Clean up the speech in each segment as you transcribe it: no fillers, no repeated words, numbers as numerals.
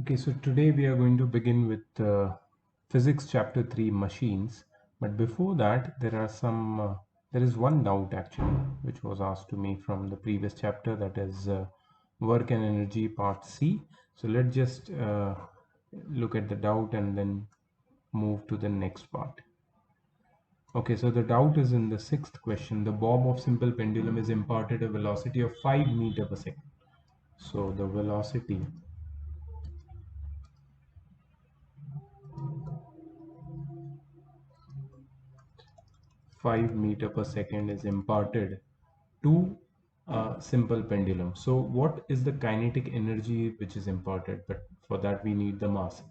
Okay, so today we are going to begin with physics chapter 3 machines. But before that, there is one doubt actually, which was asked to me from the previous chapter, that is work and energy part C. So let's just look at the doubt and then move to the next part. Okay, so the doubt is in the sixth question. The bob of simple pendulum is imparted a velocity of 5 meter per second. So the velocity 5 meter per second is imparted to a simple pendulum. So what is the kinetic energy which is imparted? But for that we need the mass.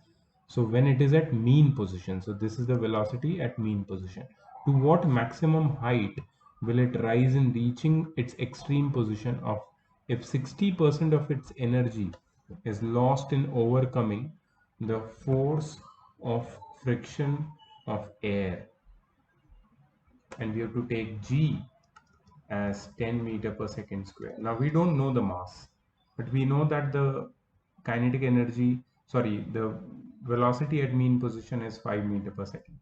So when it is at mean position, so this is the velocity at mean position. To what maximum height will it rise in reaching its extreme position of if 60% of its energy is lost in overcoming the force of friction of air, and we have to take G as 10 meter per second square. Now we don't know the mass, but we know that kinetic energy, the velocity at mean position is 5 meter per second.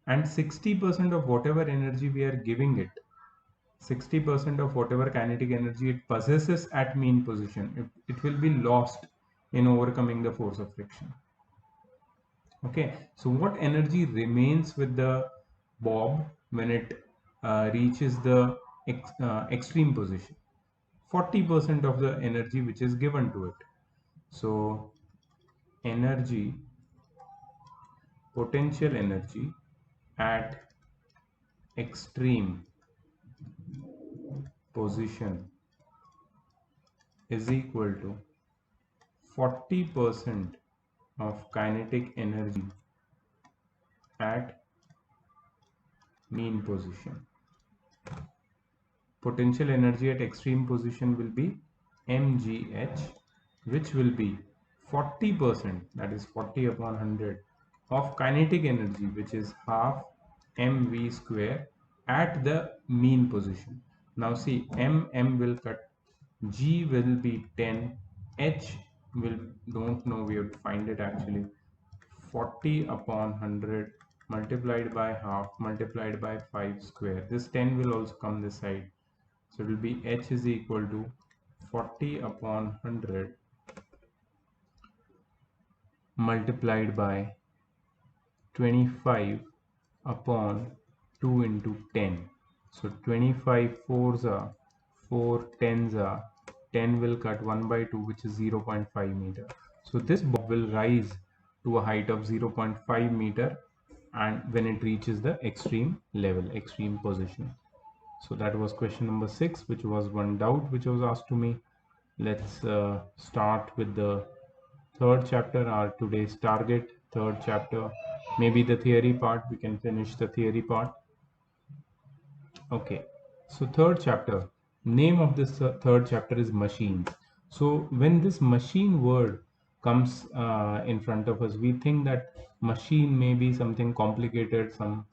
And 60% of whatever energy we are giving it, 60% of whatever kinetic energy it possesses at mean position, it will be lost in overcoming the force of friction. Okay, so what energy remains with the bob when it reaches the extreme position? 40% of the energy which is given to it. So energy, potential energy at extreme position is equal to 40% of kinetic energy at mean position. Potential energy at extreme position will be mgh, which will be 40%, that is 40 upon 100 of kinetic energy, which is half mv square at the mean position. Now see, m will cut, g will be 10, h will, don't know, we have to find it actually. 40 upon 100 multiplied by half multiplied by 5 square. This 10 will also come this side. So it will be h is equal to 40 upon 100 multiplied by 25 upon 2 into 10. So 25 fours are 4 tens are 10 will cut 1 by 2, which is 0.5 meter. So this bob will rise to a height of 0.5 meter, and when it reaches the extreme level, extreme position. So that was question number 6, which was one doubt which was asked to me. Let's start with the third chapter, our today's target, third chapter. Maybe the theory part, we can finish the theory part. Okay, so third chapter, name of this third chapter is machines. So when this machine word comes in front of us, we think that machine may be something complicated, some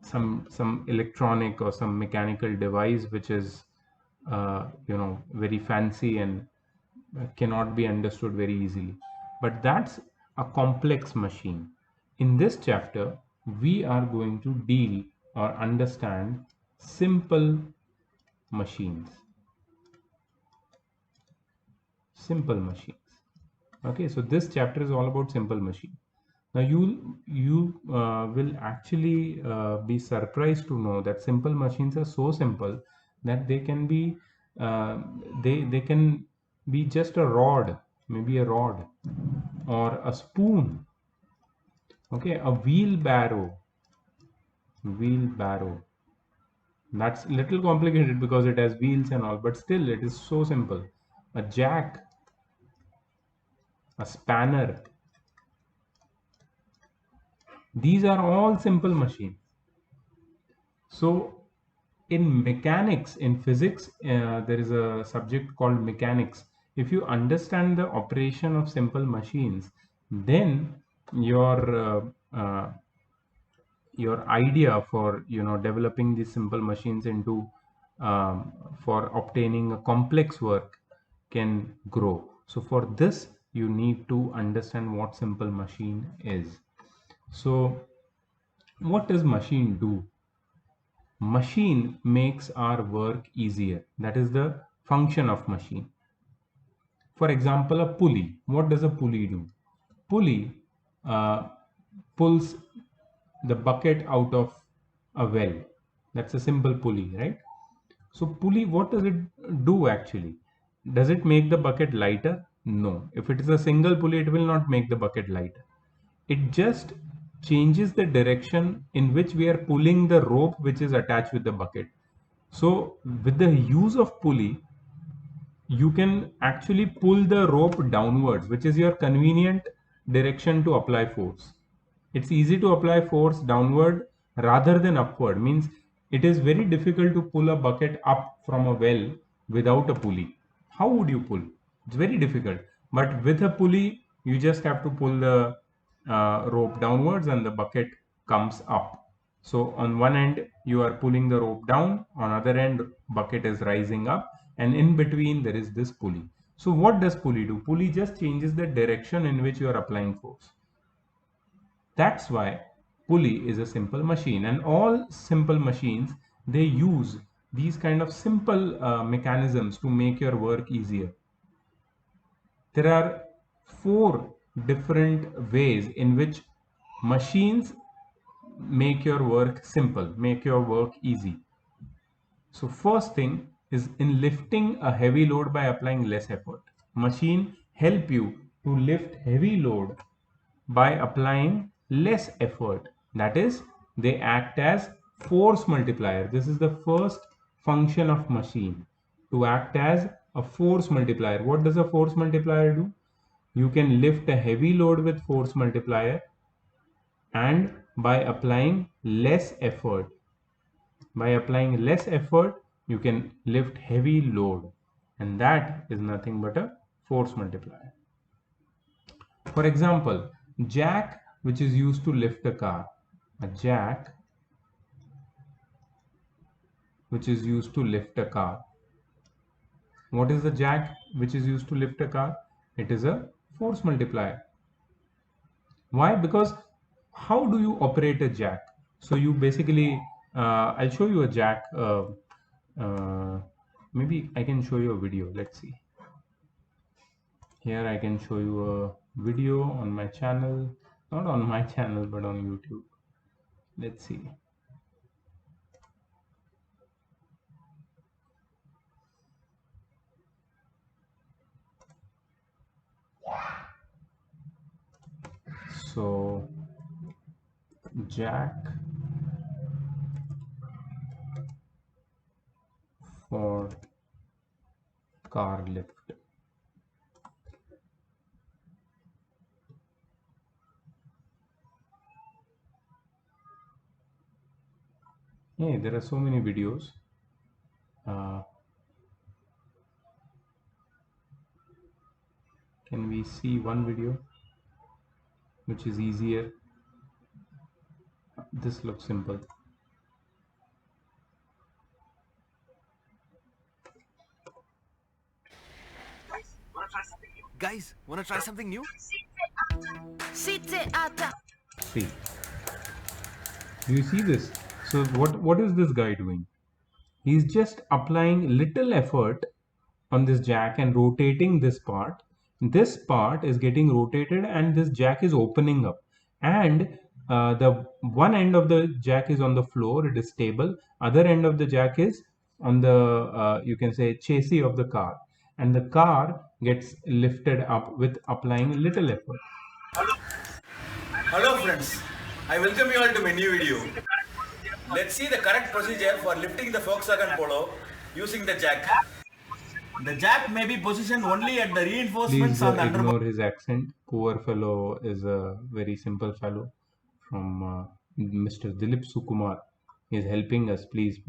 some electronic or some mechanical device which is very fancy and cannot be understood very easily, but that's a complex machine. In this chapter we are going to deal or understand simple machines. Simple machines. Okay, so this chapter is all about simple machine. Now you will actually be surprised to know that simple machines are so simple that they can be uh, they can be just a rod, maybe a rod or a spoon. Okay, a wheelbarrow. That's a little complicated because it has wheels and all, but still it is so simple. A jack, a spanner. These are all simple machines. So in mechanics, in physics, there is a subject called mechanics. If you understand the operation of simple machines, then your idea for developing these simple machines into for obtaining a complex work can grow. So for this, you need to understand what simple machine is. So what does machine do? Machine makes our work easier. That is the function of machine. For example, a pulley. What does a pulley do? Pulley uh, pulls the bucket out of a well. That's a simple pulley, right? So pulley, what does it do actually? Does it make the bucket lighter? No. If it is a single pulley, it will not make the bucket lighter. It just changes the direction in which we are pulling the rope which is attached with the bucket. So with the use of pulley, you can actually pull the rope downwards, which is your convenient direction to apply force. It's easy to apply force downward rather than upward. Means it is very difficult to pull a bucket up from a well without a pulley. How would you pull? It's very difficult. But with a pulley, you just have to pull the rope downwards and the bucket comes up. So on one end, you are pulling the rope down, on other end, bucket is rising up, and in between there is this pulley. So what does pulley do? Pulley just changes the direction in which you are applying force. That's why pulley is a simple machine, and all simple machines, they use these kind of simple mechanisms to make your work easier. There are 4 different ways in which machines make your work simple, make your work easy. So first thing is in lifting a heavy load by applying less effort. Machine help you to lift heavy load by applying less effort. That is, they act as force multiplier. This is the first function of machine, to act as a force multiplier. What does a force multiplier do? You can lift a heavy load with force multiplier, and by applying less effort, you can lift heavy load, and that is nothing but a force multiplier. For example, jack, which is used to lift a car. A jack which is used to lift a car. What is the jack which is used to lift a car? It is a force multiplier. Why? Because how do you operate a jack? So you basically, I'll show you a jack. Maybe I can show you a video. Let's see. Here I can show you a video on my channel, not on my channel, but on YouTube. Let's see. So jack for car lift. Hey, there are so many videos. Can we see one video which is easier? This looks simple. Guys, wanna try something new? See, do you see this? So what is this guy doing? He's just applying little effort on this jack and rotating this part. This part is getting rotated and this jack is opening up, and the one end of the jack is on the floor, it is stable. Other end of the jack is on the you can say chassis of the car, and the car gets lifted up with applying little effort. Hello friends, I welcome you all to my new video. Let's see the correct procedure for lifting the Volkswagen Polo using the jack. The jack may be positioned only at the reinforcements Please on the ignore his accent. Poor fellow is a very simple fellow from Mr. Dilip Sukumar. He is helping us. Please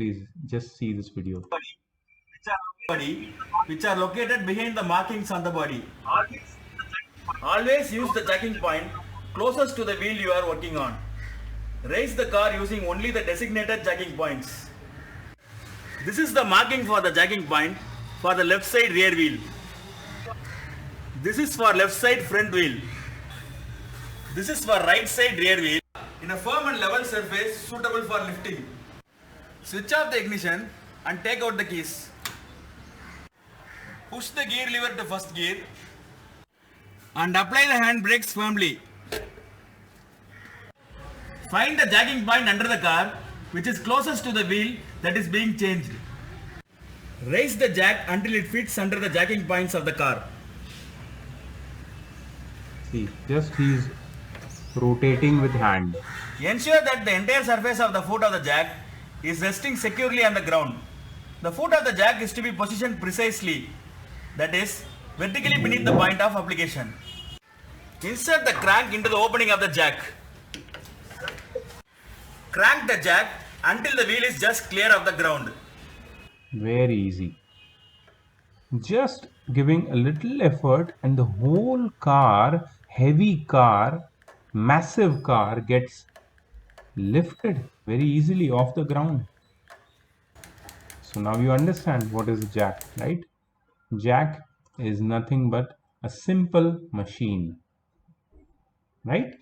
just see this video. body, which are located behind the markings on the body. Always use the jacking point closest to the wheel you are working on. Raise the car using only the designated jacking points. This is the marking for the jacking point for the left side rear wheel. This is for left side front wheel. This is for right side rear wheel in a firm and level surface suitable for lifting. Switch off the ignition and take out the keys. Push the gear lever to first gear and apply the hand brakes firmly. Find the jacking point under the car which is closest to the wheel that is being changed. Raise the jack until it fits under the jacking points of the car. See, just he's rotating with hand. Ensure that the entire surface of the foot of the jack is resting securely on the ground. The foot of the jack is to be positioned precisely, that is, vertically beneath the point of application. Insert the crank into the opening of the jack. Crank the jack until the wheel is just clear of the ground. Very easy. Just giving a little effort and the whole car, heavy car, massive car gets lifted very easily off the ground. So now you understand what is jack, right? Jack is nothing but a simple machine, right?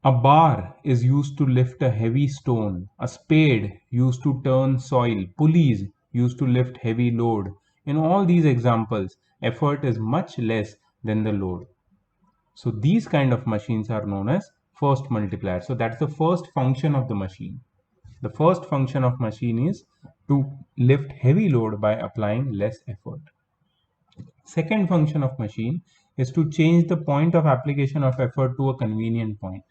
A bar is used to lift a heavy stone, a spade used to turn soil, pulleys used to lift heavy load. In all these examples, effort is much less than the load. So these kind of machines are known as first multiplier. So that's the first function of the machine. The first function of machine is to lift heavy load by applying less effort. Second function of machine is to change the point of application of effort to a convenient point.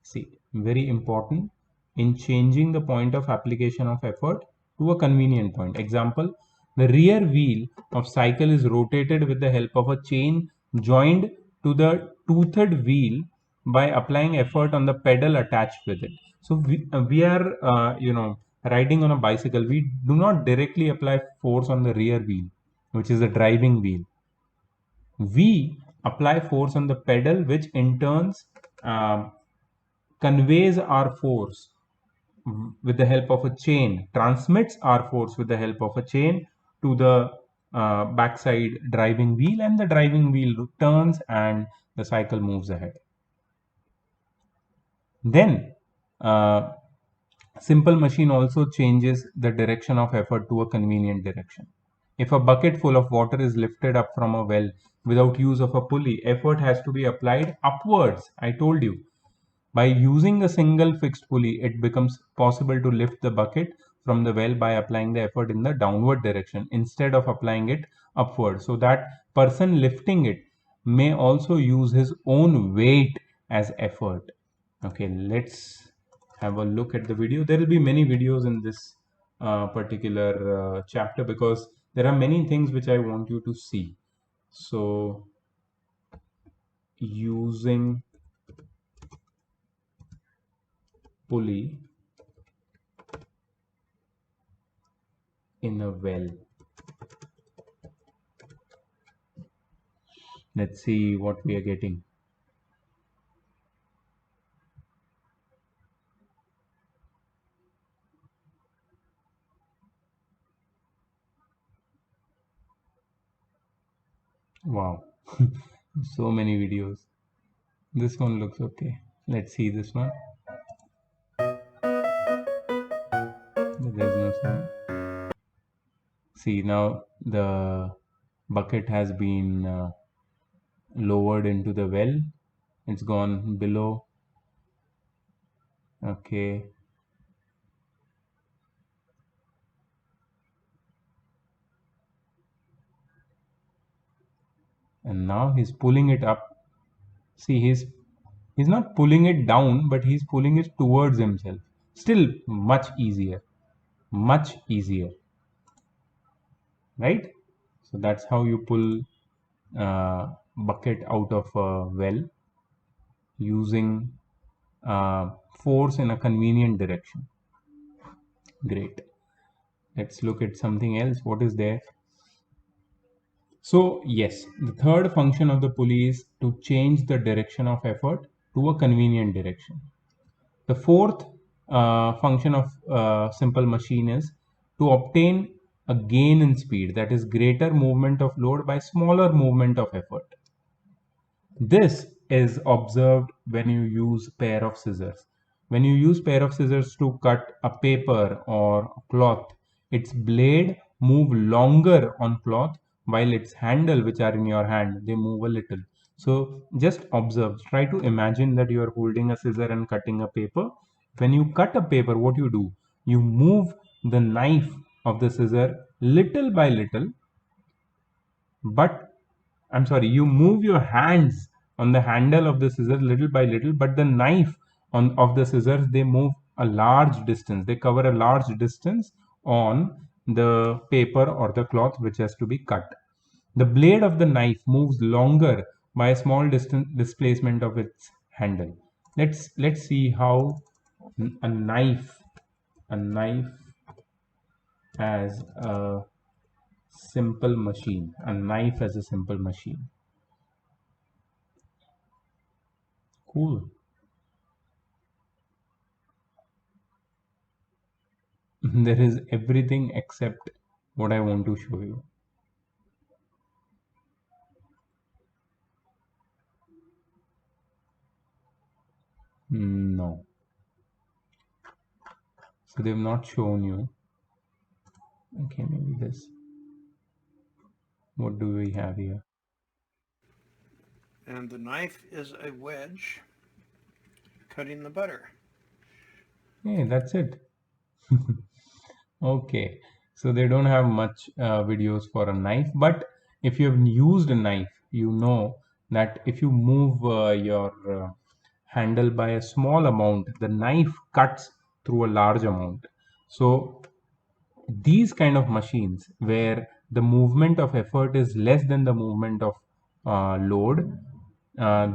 See, very important in changing the point of application of effort to a convenient point. Example, the rear wheel of cycle is rotated with the help of a chain joined to the toothed wheel by applying effort on the pedal attached with it. So we are, riding on a bicycle. We do not directly apply force on the rear wheel, which is the driving wheel. We apply force on the pedal, which in turns conveys our force with the help of a chain, transmits our force with the help of a chain to the backside driving wheel, and the driving wheel turns and the cycle moves ahead. Then simple machine also changes the direction of effort to a convenient direction. If a bucket full of water is lifted up from a well without use of a pulley, effort has to be applied upwards. I told you. By using a single fixed pulley, it becomes possible to lift the bucket from the well by applying the effort in the downward direction instead of applying it upward. So that person lifting it may also use his own weight as effort. Okay, let's have a look at the video. There will be many videos in this particular chapter because there are many things which I want you to see. So using pulley in a well. Let's see what we are getting. Wow, so many videos. This one looks okay. Let's see this one. There's no sound. See, now the bucket has been lowered into the well. It's gone below. Okay. And now he's pulling it up. See, he's not pulling it down, but he's pulling it towards himself. Still much easier. Much easier. Right? So that's how you pull bucket out of a well using force in a convenient direction. Great. Let's look at something else. What is there? So yes, the third function of the pulley is to change the direction of effort to a convenient direction. The fourth function of simple machine is to obtain a gain in speed, that is greater movement of load by smaller movement of effort. This is observed when you use pair of scissors. When you use pair of scissors to cut a paper or cloth, its blade move longer on cloth while its handle, which are in your hand, they move a little. So just observe, try to imagine that you are holding a scissor and cutting a paper. When you cut a paper, what you do? You move the knife of the scissor little by little, but I'm sorry, you move your hands on the handle of the scissors little by little, but the knife of the scissors, they move a large distance. They cover a large distance on the paper or the cloth which has to be cut. The blade of the knife moves longer by a small distance displacement of its handle. Let's see how a knife as a simple machine, a knife as a simple machine. Cool. There is everything except what I want to show you. No. So they've not shown you. Okay, maybe this. What do we have here? And the knife is a wedge cutting the butter. Hey, that's it. Okay, so they don't have much videos for a knife, but if you have used a knife, you know that if you move your handle by a small amount, the knife cuts through a large amount. So these kind of machines where the movement of effort is less than the movement of load,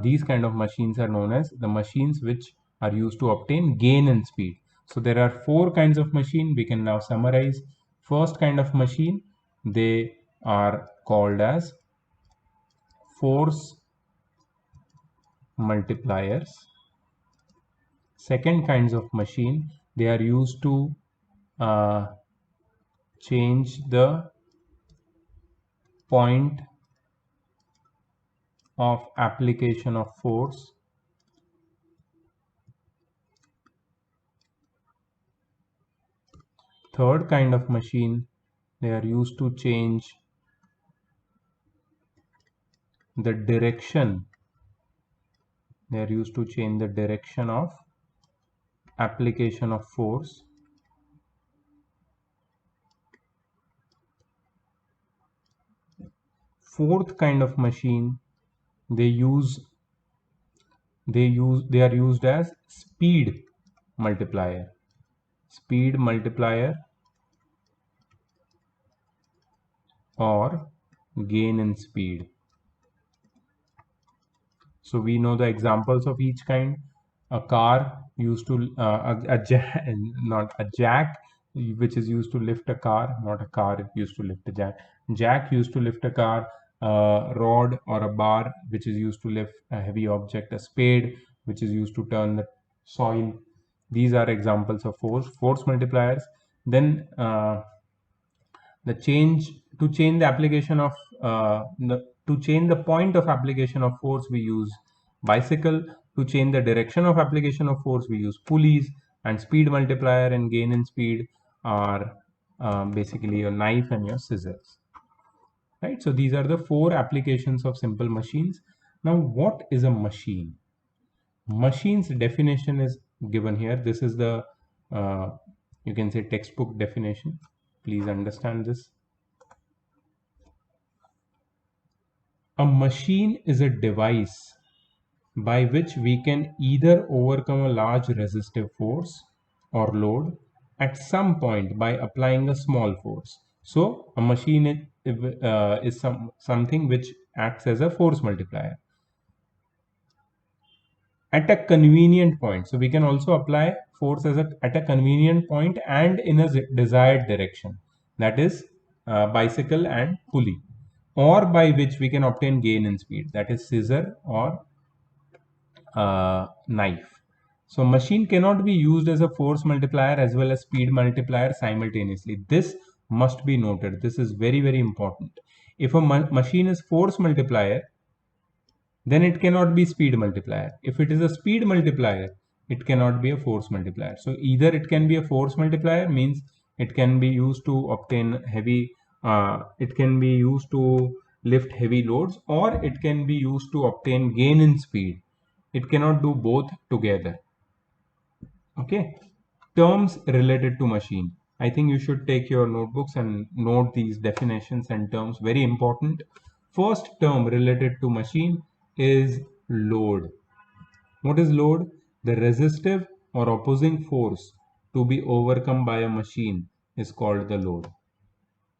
these kind of machines are known as the machines which are used to obtain gain in speed. So there are four kinds of machine we can now summarize. First kind of machine, they are called as force multipliers. Second kinds of machine, they are used to change the point of application of force. Third kind of machine, they are used to change the direction. They are used to change the direction of application of force. Fourth kind of machine, they are used as speed multiplier. Speed multiplier or gain in speed. So we know the examples of each kind. A car used to not a jack, which is used to lift a car, not a car used to lift a jack. Jack used to lift a car. A rod or a bar, which is used to lift a heavy object. A spade, which is used to turn the soil. These are examples of force multipliers. Then the change to change the application of to change the point of application of force, we use bicycle. To change the direction of application of force, we use pulleys. And speed multiplier and gain in speed are basically your knife and your scissors, right? So these are the four applications of simple machines. Now, what is a machine? Machine's definition is given here. This is the you can say textbook definition. Please understand this. A machine is a device by which we can either overcome a large resistive force or load at some point by applying a small force. So a machine is something which acts as a force multiplier at a convenient point. So we can also apply force at a convenient point and in a desired direction, that is bicycle and pulley, or by which we can obtain gain in speed, that is scissor or knife. So machine cannot be used as a force multiplier as well as speed multiplier simultaneously. This must be noted. This is very, very important. If a machine is force multiplier, then it cannot be speed multiplier. If it is a speed multiplier, it cannot be a force multiplier. So either it can be a force multiplier, means it can be used to obtain heavy, it can be used to lift heavy loads, or it can be used to obtain gain in speed. It cannot do both together. Okay. Terms related to machine. I think you should take your notebooks and note these definitions and terms, very important. First term related to machine is load. What is load? The resistive or opposing force to be overcome by a machine is called the load.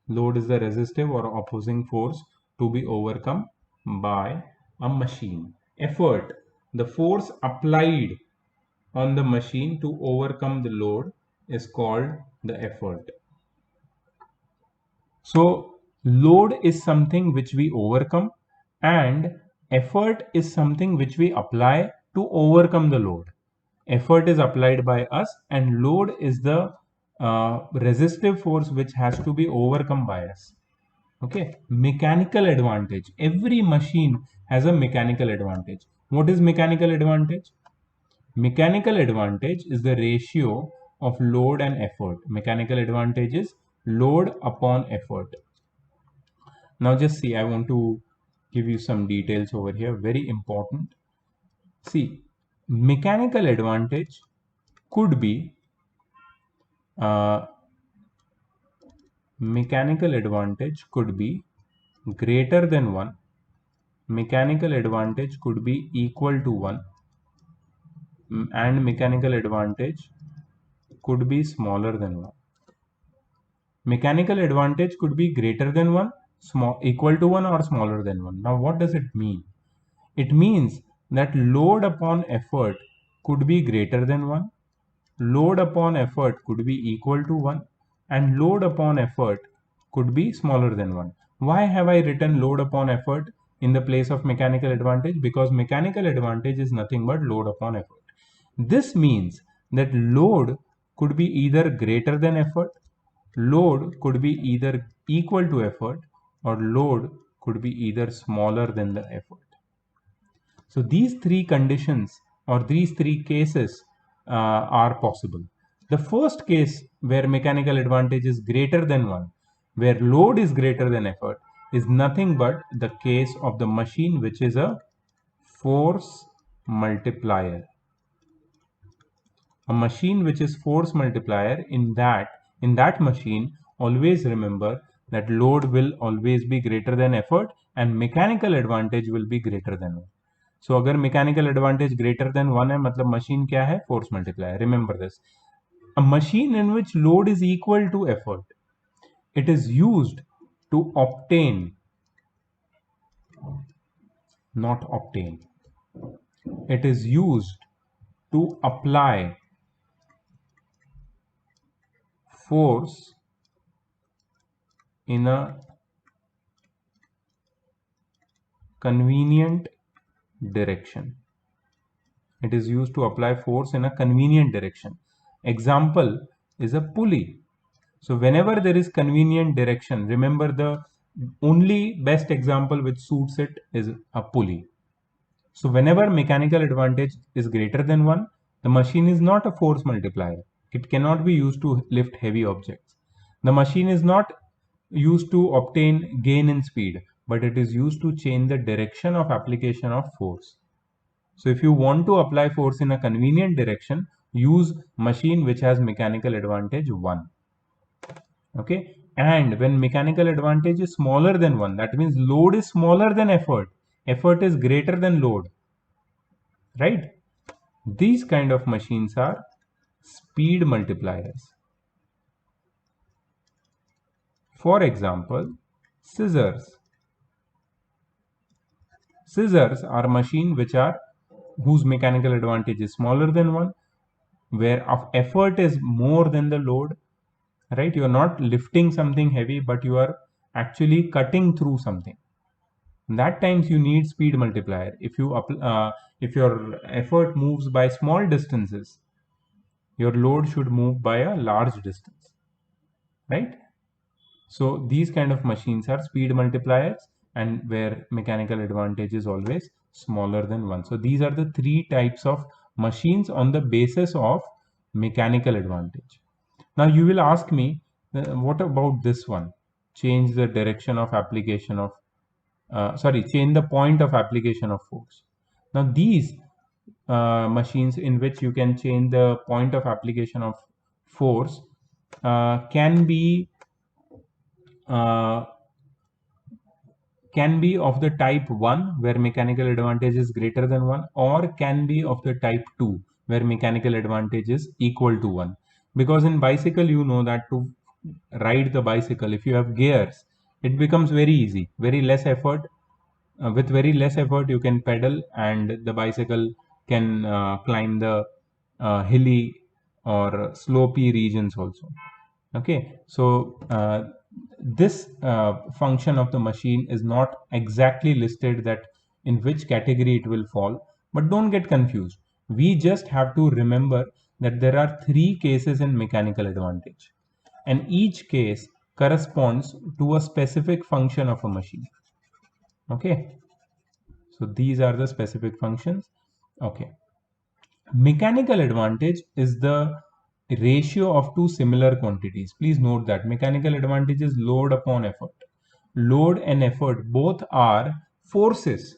Load is the resistive or opposing force to be overcome by a machine. Effort, the force applied on the machine to overcome the load is called the effort. So load is something which we overcome, and effort is something which we apply to overcome the load. Effort is applied by us, and load is the resistive force which has to be overcome by us. Okay. Mechanical advantage. Every machine has a mechanical advantage. What is mechanical advantage? Mechanical advantage is the ratio of load and effort. Mechanical advantage is load upon effort. Now just see, I want to give you some details over here, very important. See, mechanical advantage could be greater than 1. Mechanical advantage could be equal to 1. And mechanical advantage could be smaller than 1. Mechanical advantage could be greater than 1, equal to 1, or smaller than 1. Now what does it mean? It means that load upon effort could be greater than 1, load upon effort could be equal to 1, and load upon effort could be smaller than 1. Why have I written load upon effort in the place of mechanical advantage? Because mechanical advantage is nothing but load upon effort. This means that load could be either greater than effort, load could be either equal to effort, or load could be either smaller than the effort. So these three conditions or these three cases are possible. The first case, where mechanical advantage is greater than 1, where load is greater than effort, is nothing but the case of the machine which is a force multiplier. A machine which is force multiplier, in that machine, always remember that load will always be greater than effort and mechanical advantage will be greater than 1. So अगर mechanical advantage greater than 1 है, मतलब machine क्या है? Force multiplier. Remember this. A machine in which load is equal to effort, it is used to obtain, not obtain, it is used to apply force in a convenient direction. It is used to apply force in a convenient direction. Example is a pulley. So whenever there is convenient direction, remember the only best example which suits it is a pulley. So whenever mechanical advantage is greater than 1, the machine is not a force multiplier. It cannot be used to lift heavy objects. The machine is not used to obtain gain in speed, but it is used to change the direction of application of force. So if you want to apply force in a convenient direction, use machine which has mechanical advantage 1. Okay. And when mechanical advantage is smaller than 1, that means load is smaller than effort. Effort is greater than load. Right? These kind of machines are speed multipliers. For example, scissors. Scissors are machines whose mechanical advantage is smaller than 1, where effort is more than the load. Right? You are not lifting something heavy, but you are actually cutting through something. In that times you need speed multiplier. If your effort moves by small distances, your load should move by a large distance. Right? So these kind of machines are speed multipliers, and where mechanical advantage is always smaller than 1. So these are the 3 types of machines on the basis of mechanical advantage. Now you will ask me, what about this one? Change the direction of application of, change the point of application of force. Now these machines in which you can change the point of application of force uh, can be of the type 1 where mechanical advantage is greater than 1, or can be of the type 2 where mechanical advantage is equal to 1. Because in bicycle, you know that to ride the bicycle, if you have gears, it becomes very easy, very less effort. With very less effort, you can pedal, and the bicycle can climb the hilly or slopey regions also. Okay, so this function of the machine is not exactly listed that in which category it will fall, but don't get confused. We just have to remember that there are 3 cases in mechanical advantage, and each case corresponds to a specific function of a machine. Okay, so these are the specific functions. Okay, mechanical advantage is the ratio of 2 similar quantities. Please note that mechanical advantage is load upon effort. Load and effort both are forces.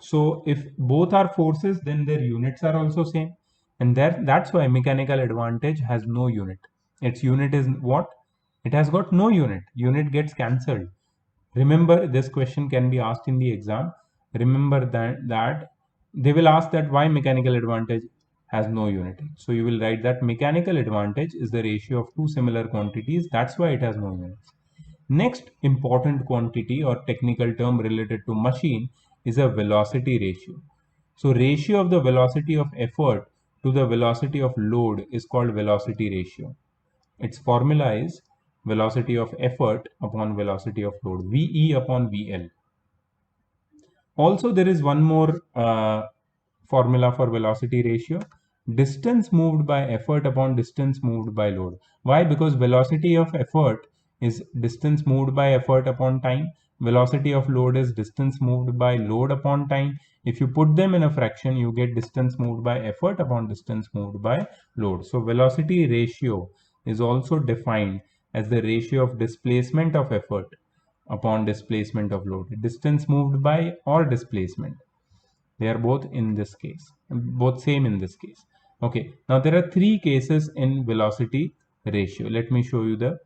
So if both are forces, then their units are also same. And that's why mechanical advantage has no unit. Its unit is what? It has got no unit. Unit gets cancelled. Remember, this question can be asked in the exam. Remember that they will ask that why mechanical advantage has no unit. So you will write that mechanical advantage is the ratio of 2 similar quantities. That's why it has no units. Next important quantity or technical term related to machine is a velocity ratio. So ratio of the velocity of effort to the velocity of load is called velocity ratio. Its formula is velocity of effort upon velocity of load, VE upon VL. Also, there is one more formula for velocity ratio: distance moved by effort upon distance moved by load. Why? Because velocity of effort is distance moved by effort upon time. Velocity of load is distance moved by load upon time. If you put them in a fraction, you get distance moved by effort upon distance moved by load. So velocity ratio is also defined as the ratio of displacement of effort upon displacement of load, distance moved by or displacement. They are both in this case, both same in this case. Okay, now there are 3 cases in velocity ratio. Let me show you the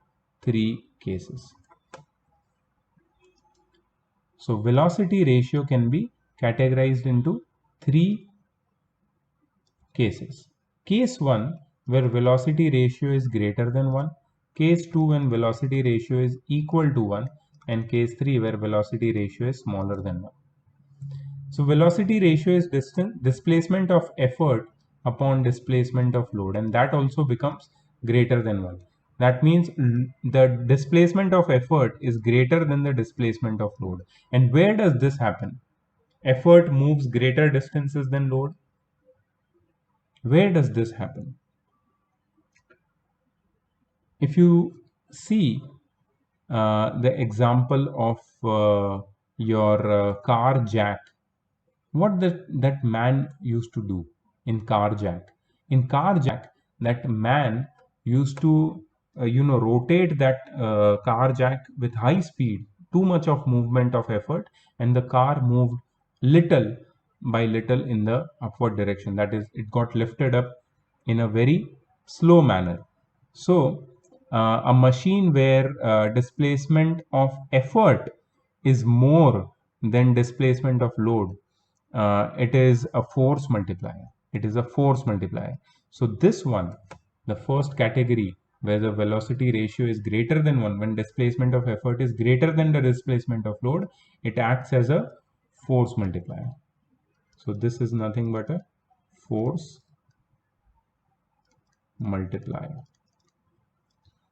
3 cases. So velocity ratio can be categorized into 3 cases. Case 1, where velocity ratio is greater than 1. Case 2, when velocity ratio is equal to 1. And case 3, where velocity ratio is smaller than 1. So velocity ratio is displacement of effort upon displacement of load, and that also becomes greater than 1. That means the displacement of effort is greater than the displacement of load. And where does this happen? Effort moves greater distances than load. Where does this happen? If you see the example of your car jack, what that man used to do in car jack? In car jack, that man used to rotate that car jack with high speed, too much of movement of effort, and the car moved little by little in the upward direction. That is, it got lifted up in a very slow manner. So a machine where displacement of effort is more than displacement of load, it is a force multiplier. It is a force multiplier. So this one, the first category, where the velocity ratio is greater than 1, when displacement of effort is greater than the displacement of load, it acts as a force multiplier. So this is nothing but a force multiplier.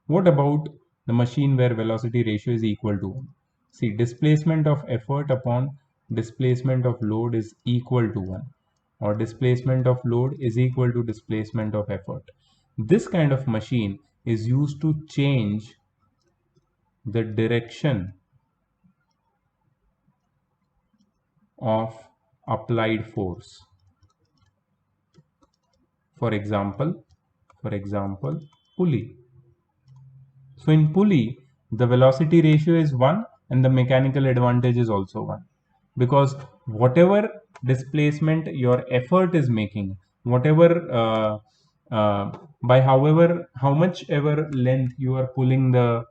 What about the machine where velocity ratio is equal to 1? See, displacement of effort upon displacement of load is equal to 1, or displacement of load is equal to displacement of effort. This kind of machine is used to change the direction of applied force. For example, pulley. So in pulley, the velocity ratio is 1 and the mechanical advantage is also 1. Because whatever displacement your effort is making, whatever by how much ever length you are pulling uh,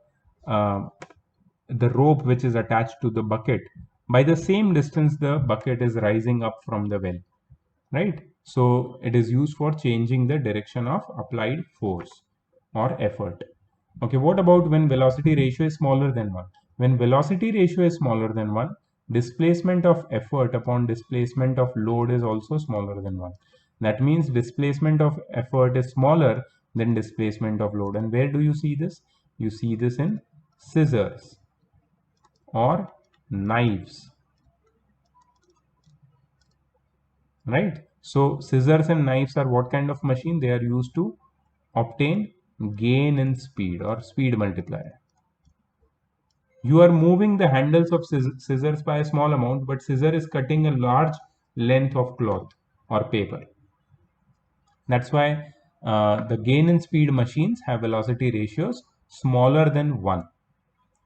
the rope which is attached to the bucket, by the same distance the bucket is rising up from the well, right? So it is used for changing the direction of applied force or effort. Okay, what about when velocity ratio is smaller than 1? When velocity ratio is smaller than 1, displacement of effort upon displacement of load is also smaller than 1. That means displacement of effort is smaller than displacement of load. And where do you see this? You see this in scissors or knives, right? So scissors and knives are what kind of machine? They are used to obtain gain in speed or speed multiplier. You are moving the handles of scissors by a small amount, but scissor is cutting a large length of cloth or paper. That's why the gain in speed machines have velocity ratios smaller than 1.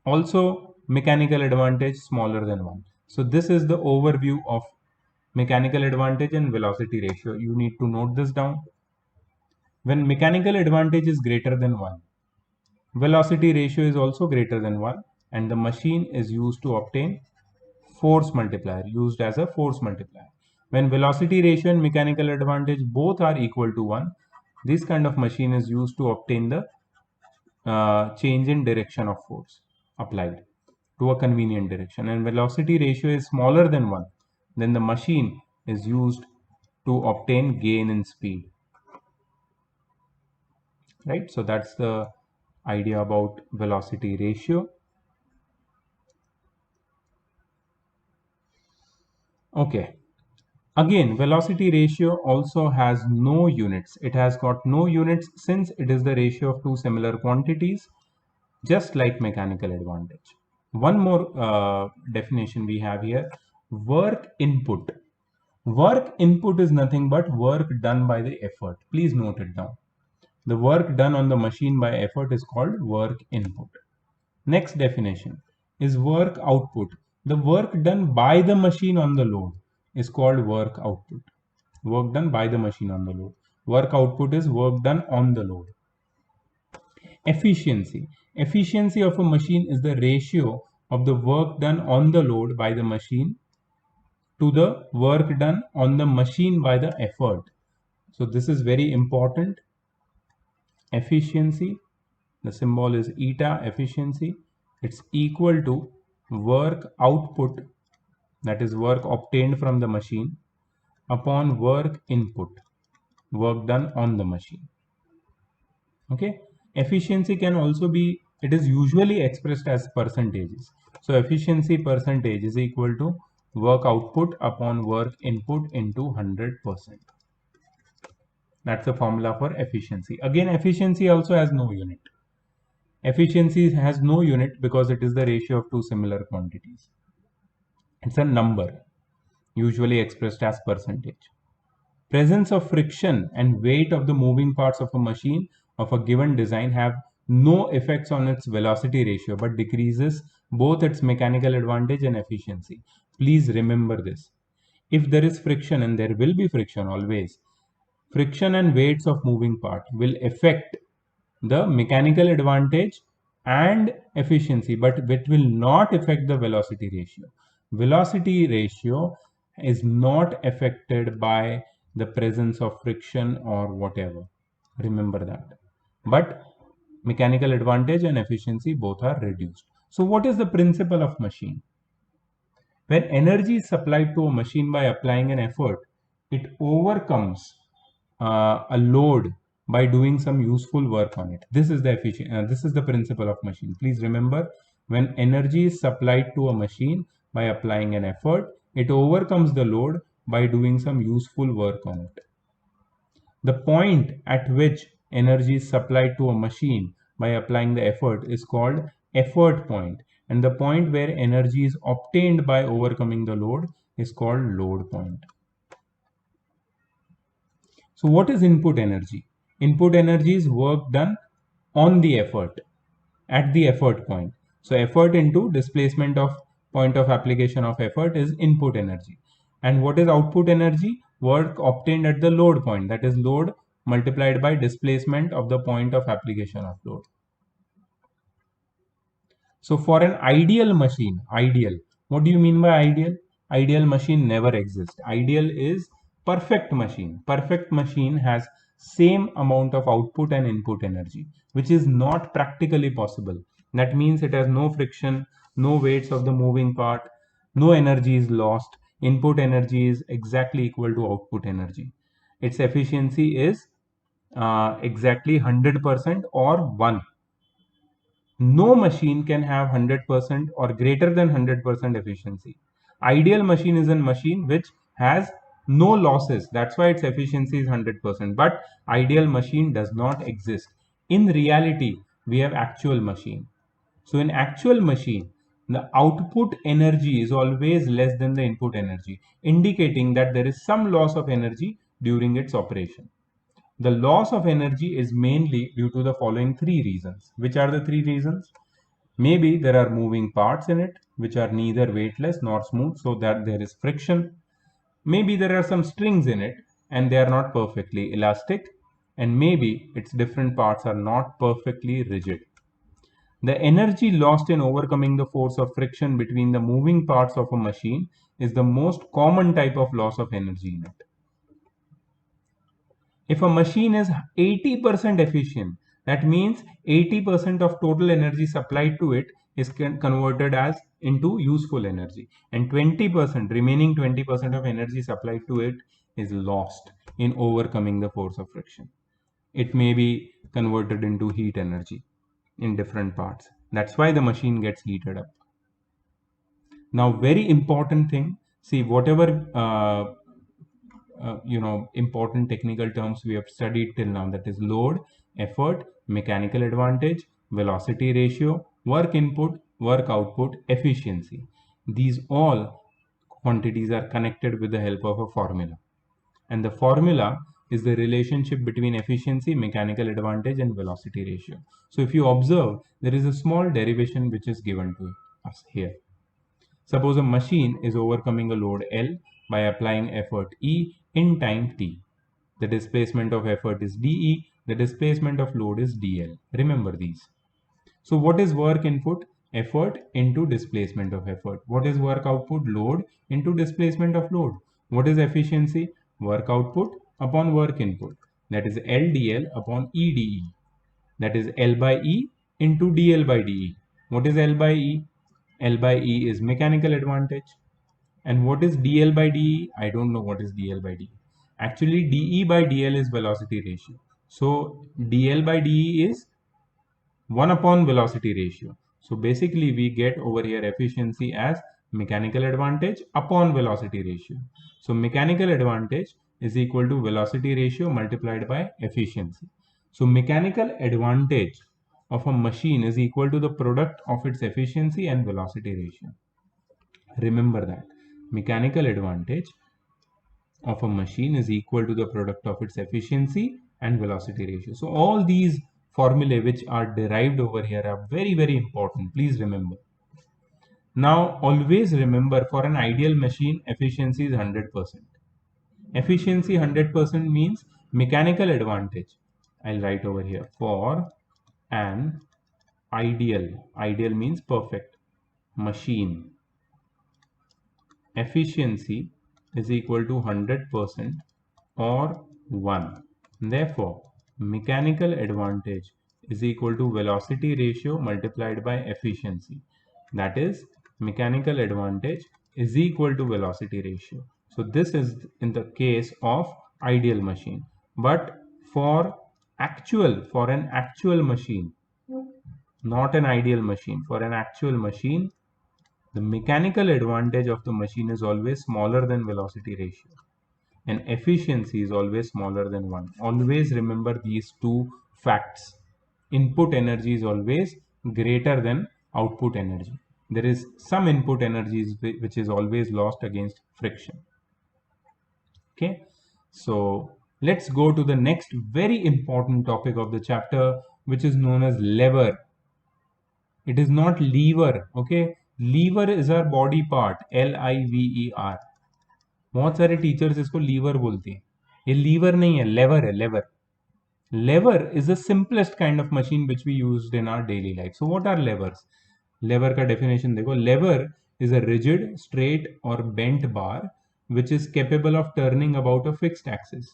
Also, mechanical advantage smaller than 1. So this is the overview of mechanical advantage and velocity ratio. You need to note this down. When mechanical advantage is greater than 1, velocity ratio is also greater than 1, and the machine is used to obtain force multiplier, used as a force multiplier. When velocity ratio and mechanical advantage both are equal to 1, this kind of machine is used to obtain the change in direction of force applied to a convenient direction. And velocity ratio is smaller than 1, then the machine is used to obtain gain in speed. Right? So that's the idea about velocity ratio. Okay. Again, velocity ratio also has no units. It has got no units since it is the ratio of two similar quantities, just like mechanical advantage. One more definition we have here, work input. Work input is nothing but work done by the effort. Please note it down. The work done on the machine by effort is called work input. Next definition is work output. The work done by the machine on the load is called work output. Work done by the machine on the load. Work output is work done on the load. Efficiency. Efficiency of a machine is the ratio of the work done on the load by the machine to the work done on the machine by the effort. So this is very important. Efficiency, the symbol is eta, efficiency. It's equal to work output, that is work obtained from the machine, upon work input, work done on the machine. Okay, efficiency can also be, it is usually expressed as percentages. So efficiency percentage is equal to work output upon work input into 100%. That's the formula for efficiency. Again, efficiency also has no unit. Efficiency has no unit because it is the ratio of two similar quantities. It's a number, usually expressed as percentage. Presence of friction and weight of the moving parts of a machine of a given design have no effects on its velocity ratio but decreases both its mechanical advantage and efficiency. Please remember this. If there is friction, and there will be friction always, friction and weights of moving part will affect the mechanical advantage and efficiency, but it will not affect the velocity ratio. Velocity ratio is not affected by the presence of friction or whatever. Remember that. But mechanical advantage and efficiency both are reduced. So what is the principle of machine? When energy is supplied to a machine by applying an effort, it overcomes a load by doing some useful work on it. This is the principle of machine. Please remember, when energy is supplied to a machine by applying an effort, it overcomes the load by doing some useful work on it. The point at which energy is supplied to a machine by applying the effort is called effort point, and the point where energy is obtained by overcoming the load is called load point. So what is input energy? Input energy is work done on the effort at the effort point. So effort into displacement of point of application of effort is input energy. And what is output energy? Work obtained at the load point, that is load multiplied by displacement of the point of application of load. So for an ideal machine, ideal, what do you mean by ideal? Ideal machine never exists. Ideal is perfect machine. Perfect machine has same amount of output and input energy, which is not practically possible. That means it has no friction, no weights of the moving part, no energy is lost. Input energy is exactly equal to output energy. Its efficiency is exactly 100% or 1. No machine can have 100% or greater than 100% efficiency. Ideal machine is a machine which has no losses. That's why its efficiency is 100%. But ideal machine does not exist. In reality, we have actual machine. So in actual machine, the output energy is always less than the input energy, indicating that there is some loss of energy during its operation. The loss of energy is mainly due to the following three reasons. Which are the three reasons? Maybe there are moving parts in it which are neither weightless nor smooth, so that there is friction. Maybe there are some strings in it and they are not perfectly elastic. And maybe its different parts are not perfectly rigid. The energy lost in overcoming the force of friction between the moving parts of a machine is the most common type of loss of energy in it. If a machine is 80% efficient, that means 80% of total energy supplied to it is converted as into useful energy, and 20%, remaining 20% of energy supplied to it is lost in overcoming the force of friction. It may be converted into heat energy in different parts. That's why the machine gets heated up. Now, very important thing, see, whatever important technical terms we have studied till now, that is load, effort, mechanical advantage, velocity ratio, work input, work output, efficiency. These all quantities are connected with the help of a formula, and the formula is the relationship between efficiency, mechanical advantage, and velocity ratio. So if you observe, there is a small derivation which is given to us here. Suppose a machine is overcoming a load L by applying effort E in time t. The displacement of effort is dE, the displacement of load is dL. Remember these. So what is work input? Effort into displacement of effort. What is work output? Load into displacement of load. What is efficiency? Work output upon work input. That is LdL upon EdE. That is L by E into dL by dE. What is L by E? L by E is mechanical advantage. And what is dL by dE? I don't know what is dL by dE. Actually, dE by dL is velocity ratio. So dL by dE is 1 upon velocity ratio. So basically we get over here efficiency as mechanical advantage upon velocity ratio. So mechanical advantage is equal to velocity ratio multiplied by efficiency. So mechanical advantage of a machine is equal to the product of its efficiency and velocity ratio. Remember that mechanical advantage of a machine is equal to the product of its efficiency and velocity ratio. So all these formulae which are derived over here are very, very important. Please remember. Now always remember, for an ideal machine, efficiency is 100%. Efficiency 100% means mechanical advantage. I'll write over here, for an ideal means perfect machine, efficiency is equal to 100% or 1. Therefore, mechanical advantage is equal to velocity ratio multiplied by efficiency. That is, mechanical advantage is equal to velocity ratio. So this is in the case of ideal machine. But for an actual machine, not an ideal machine, for an actual machine, the mechanical advantage of the machine is always smaller than velocity ratio, and efficiency is always smaller than 1. Always remember these two facts. Input energy is always greater than output energy. There is some input energies which is always lost against friction. Okay, so let's go to the next very important topic of the chapter, which is known as lever. It is not lever. Okay, lever is our body part, LIVER. बहुत सारे teachers इसको liver बोलते हैं. ये liver नहीं है, लेवर है, लेवर. Lever is the simplest kind of machine which we used in our daily life. So what are levers? Lever का definition देखो. Lever is a rigid, straight or bent bar which is capable of turning about a fixed axis.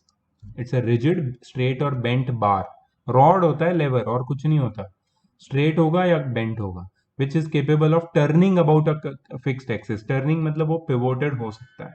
It's a rigid, straight or bent bar. Rod होता है lever और कुछ नहीं होता. Straight होगा या bent होगा. Which is capable of turning about a fixed axis. Turning मतलब वो pivoted हो सकता है.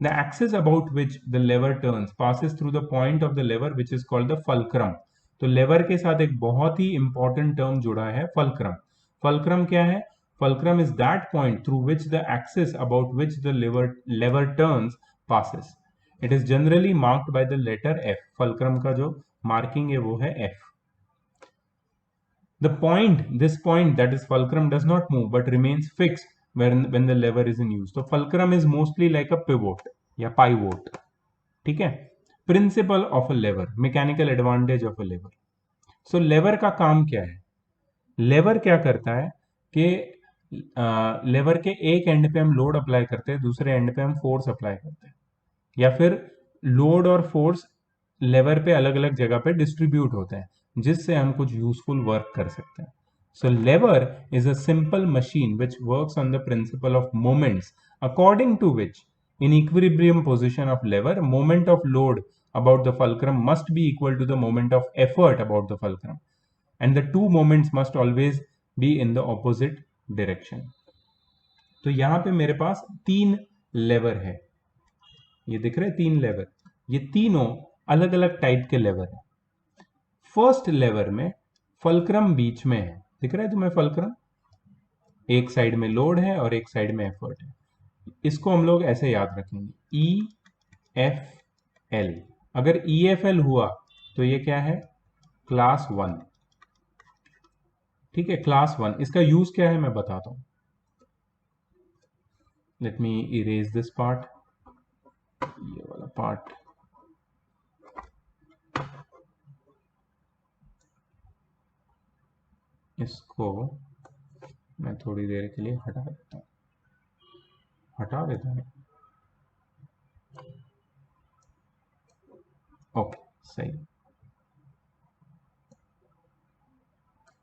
The axis about which the lever turns passes through the point of the lever which is called the fulcrum. तो lever के साथ एक बहुत ही important term जुड़ा है, fulcrum. Fulcrum क्या है? Fulcrum is that point through which the axis about which the lever turns passes. It is generally marked by the letter F. Fulcrum का जो marking है वो है F. This point that is fulcrum does not move but remains fixed when the lever is in use. So fulcrum is mostly like a pivot या pivot. ठीक है. Principle of a lever, mechanical advantage of a lever. So lever का काम क्या है? Lever क्या करता है कि lever के एक एंड पे हम लोड अप्लाई करते हैं, दूसरे एंड पे हम फोर्स अप्लाई करते हैं, या फिर लोड और फोर्स लेवर पे अलग अलग जगह पे डिस्ट्रीब्यूट होते हैं, जिससे हम कुछ यूजफुल वर्क कर सकते हैं. So lever is a simple machine which works on the principle of moments, according to which in equilibrium position of lever, moment of load about the fulcrum must be equal to the moment of effort about the fulcrum, and the two moments must always be in the opposite direction. तो यहाँ पे मेरे पास 3 लेवर है. ये दिख रहे हैं 3 लेवर. ये तीनों अलग अलग टाइप के लेवर है. फर्स्ट लेवर में फल्क्रम बीच में है. दिख रहा है तुम्हें फल्क्रम? एक साइड में लोड है और एक साइड में एफर्ट है. इसको हम लोग ऐसे याद रखेंगे, EFL. अगर EFL हुआ तो ये क्या है? क्लास 1. ठीक है, क्लास 1. इसका यूज क्या है मैं बताता हूं. Let me erase this part. ये वाला पार्ट इसको मैं थोड़ी देर के लिए हटा देता हूं. ओके, सही.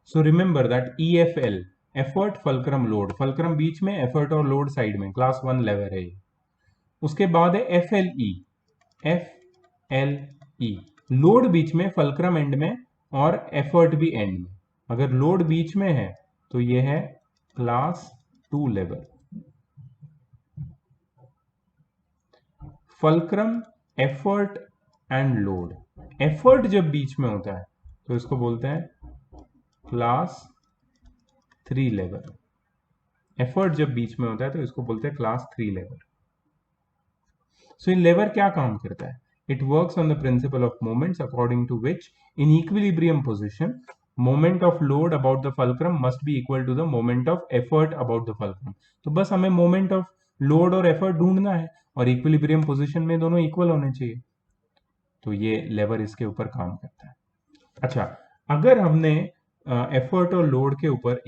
So remember that EFL, effort fulcrum load. Fulcrum बीच में, एफर्ट और लोड साइड में. क्लास 1 लेवर है ये. उसके बाद है FLE. लोड बीच में, फल्क्रम एंड में और एफर्ट भी एंड में. अगर लोड बीच में है तो ये है class 2 lever. Fulcrum, effort and load. Effort जब बीच में होता है तो इसको बोलते हैं क्लास 3 लेवर. एफर्ट जब बीच में होता है तो इसको बोलते हैं क्लास 3 लेवर. सो इन लेवर क्या काम करता है? It works on the principle of moments according to which in equilibrium position moment of load about the fulcrum must be equal to the moment of effort about the fulcrum. तो बस हमें moment of load और effort ढूंढना है और equilibrium position में दोनों equal होने चाहिए. तो ये लेवर इसके ऊपर काम करता है. अच्छा, अगर हमने एफर्ट और लोड के ऊपर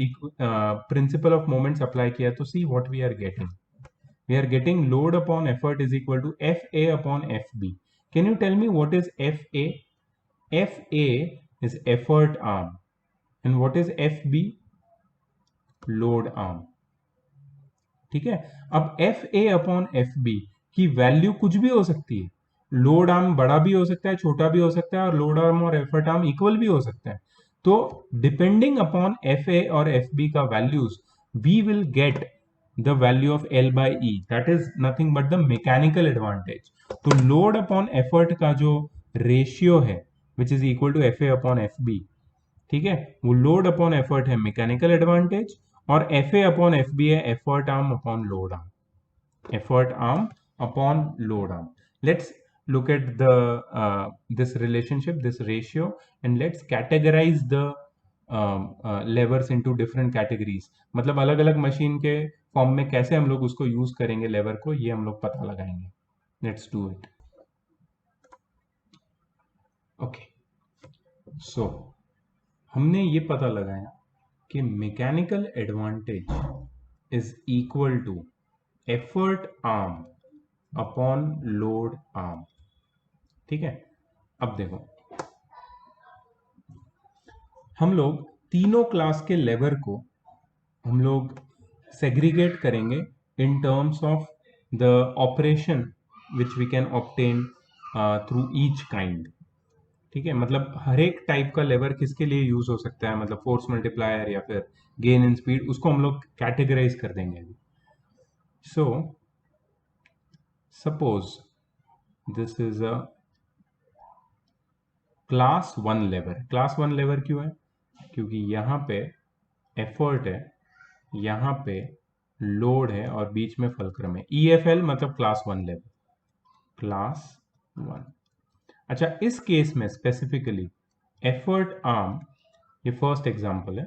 प्रिंसिपल ऑफ मोमेंट्स अप्लाई किया तो see what we are getting. We are getting load upon effort is equal to FA upon FB. Can you tell me what is FA? FA is effort arm and what is FB? load arm. ठीक है. अब FA upon FB की value कुछ भी हो सकती है. Load arm बड़ा भी हो सकता है, छोटा भी हो सकता है, और लोड आर्म और एफर्ट आर्म इक्वल भी हो सकता है. तो डिपेंडिंग अपॉन FA और FB का values we will get the value of L by E. that is nothing but the mechanical advantage. तो लोड अपॉन एफर्ट का जो रेशियो है which is equal to FA upon FB, ठीक है, वो load upon effort है mechanical advantage, और FA upon FB है effort arm upon load arm. Effort arm upon load arm. Let's look at the this relationship, this ratio, and let's categorize the levers into different categories, मतलब अलग अलग machine के form में कैसे हम लोग उसको यूज करेंगे लेवर को, ये हम लोग पता लगाएंगे. Let's do it. Okay, so हमने ये पता लगाया कि mechanical advantage is equal to effort arm upon load arm. ठीक है, अब देखो हम लोग तीनों क्लास के लेवर को हम लोग सेग्रीगेट करेंगे in terms of the operation which we can obtain through each kind. ठीक है, मतलब हर एक टाइप का लेवर किसके लिए यूज हो सकता है, मतलब फोर्स मल्टीप्लायर या फिर गेन इन स्पीड, उसको हम लोग कैटेगराइज कर देंगे. So suppose this is a class 1 lever. Class 1 lever क्यों है, क्योंकि यहाँ पे एफर्ट है, यहाँ पे लोड है और बीच में फल्क्रम है. EFL मतलब क्लास 1 लेवर, क्लास 1. अच्छा, इस केस में स्पेसिफिकली एफर्ट आर्म, ये फर्स्ट एग्जांपल है,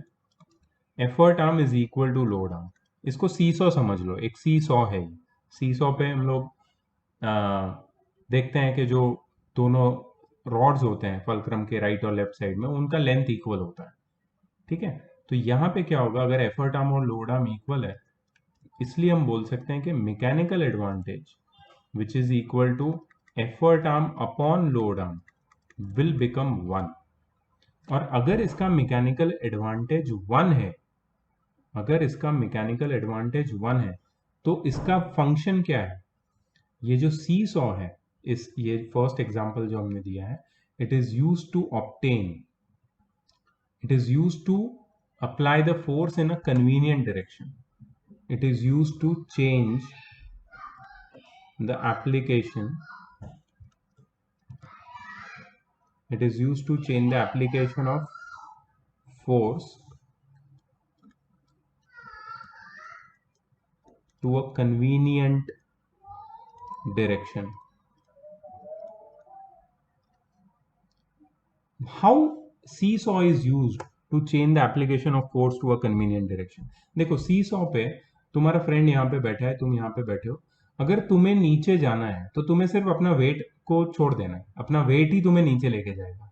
effort arm is equal to load arm. इसको सीसॉ समझ लो, एक सीसॉ है. सीसॉ पे हम लोग देखते हैं कि जो दोनों रॉड्स होते हैं फल्क्रम के राइट और लेफ्ट साइड में, उनका लेंथ इक्वल होता है. ठीक है, तो यहाँ पे क्या होगा, अगर एफर्ट आर्म और लोड आर्म इक्वल है, इसलिए हम बोल सकते हैं कि mechanical advantage which is equal to effort arm upon load arm will become 1. और अगर इसका मैकेनिकल एडवांटेज 1 है, अगर इसका मैकेनिकल एडवांटेज 1 है, तो इसका फंक्शन क्या है, ये जो सी सॉ है, इस ये फर्स्ट एग्जांपल जो हमने दिया है, it is used to obtain, it is used to apply the force in a convenient direction. It is used to change the application. It is used to change the application of force to a convenient direction. How seesaw is used to change the application of force to a convenient direction? देखो seesaw पे तुम्हारा friend यहाँ पे बैठा है, तुम यहाँ पे बैठे हो, अगर तुम्हें नीचे जाना है तो तुम्हें सिर्फ अपना वेट को छोड़ देना है, अपना वेट ही तुम्हें नीचे लेके जाएगा.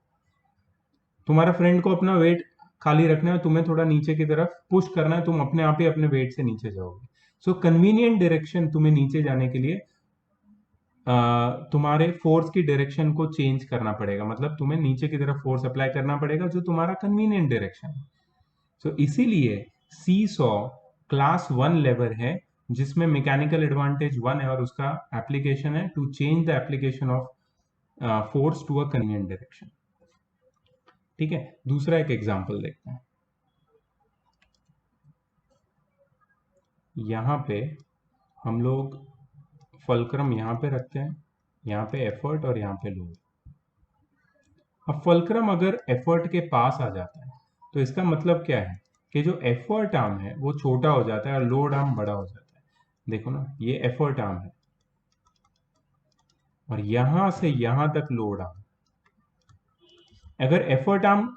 तुम्हारा फ्रेंड को अपना वेट खाली रखना है, तुम्हें थोड़ा नीचे की तरफ पुश करना है, तुम अपने आप ही अपने वेट से नीचे जाओगे. सो कन्वीनियंट डायरेक्शन तुम्हें नीचे जाने के लिए तुम्हारे फोर्स की डायरेक्शन को चेंज करना पड़ेगा, मतलब तुम्हें नीचे की तरफ फोर्स अप्लाई करना पड़ेगा जो तुम्हारा कन्वीनियंट डायरेक्शन है. सो इसीलिए सी सॉ क्लास 1 लेवर है जिसमें मैकेनिकल एडवांटेज 1 है और उसका एप्लीकेशन है to change the application of force to a convenient direction. ठीक है, दूसरा एक एग्जांपल देखते हैं. यहाँ पे हम लोग फल्क्रम यहाँ पे रखते हैं, यहाँ पे एफर्ट और यहाँ पे लोड. अब फल्क्रम अगर एफर्ट के पास आ जाता है तो इसका मतलब क्या है कि जो एफर्ट आर्म है वो छोटा हो जाता है और लोड आर्म बड़ा हो जाता है. देखो ना, ये एफर्ट आर्म है और यहां से यहां तक लोड आर्म. अगर एफर्ट आर्म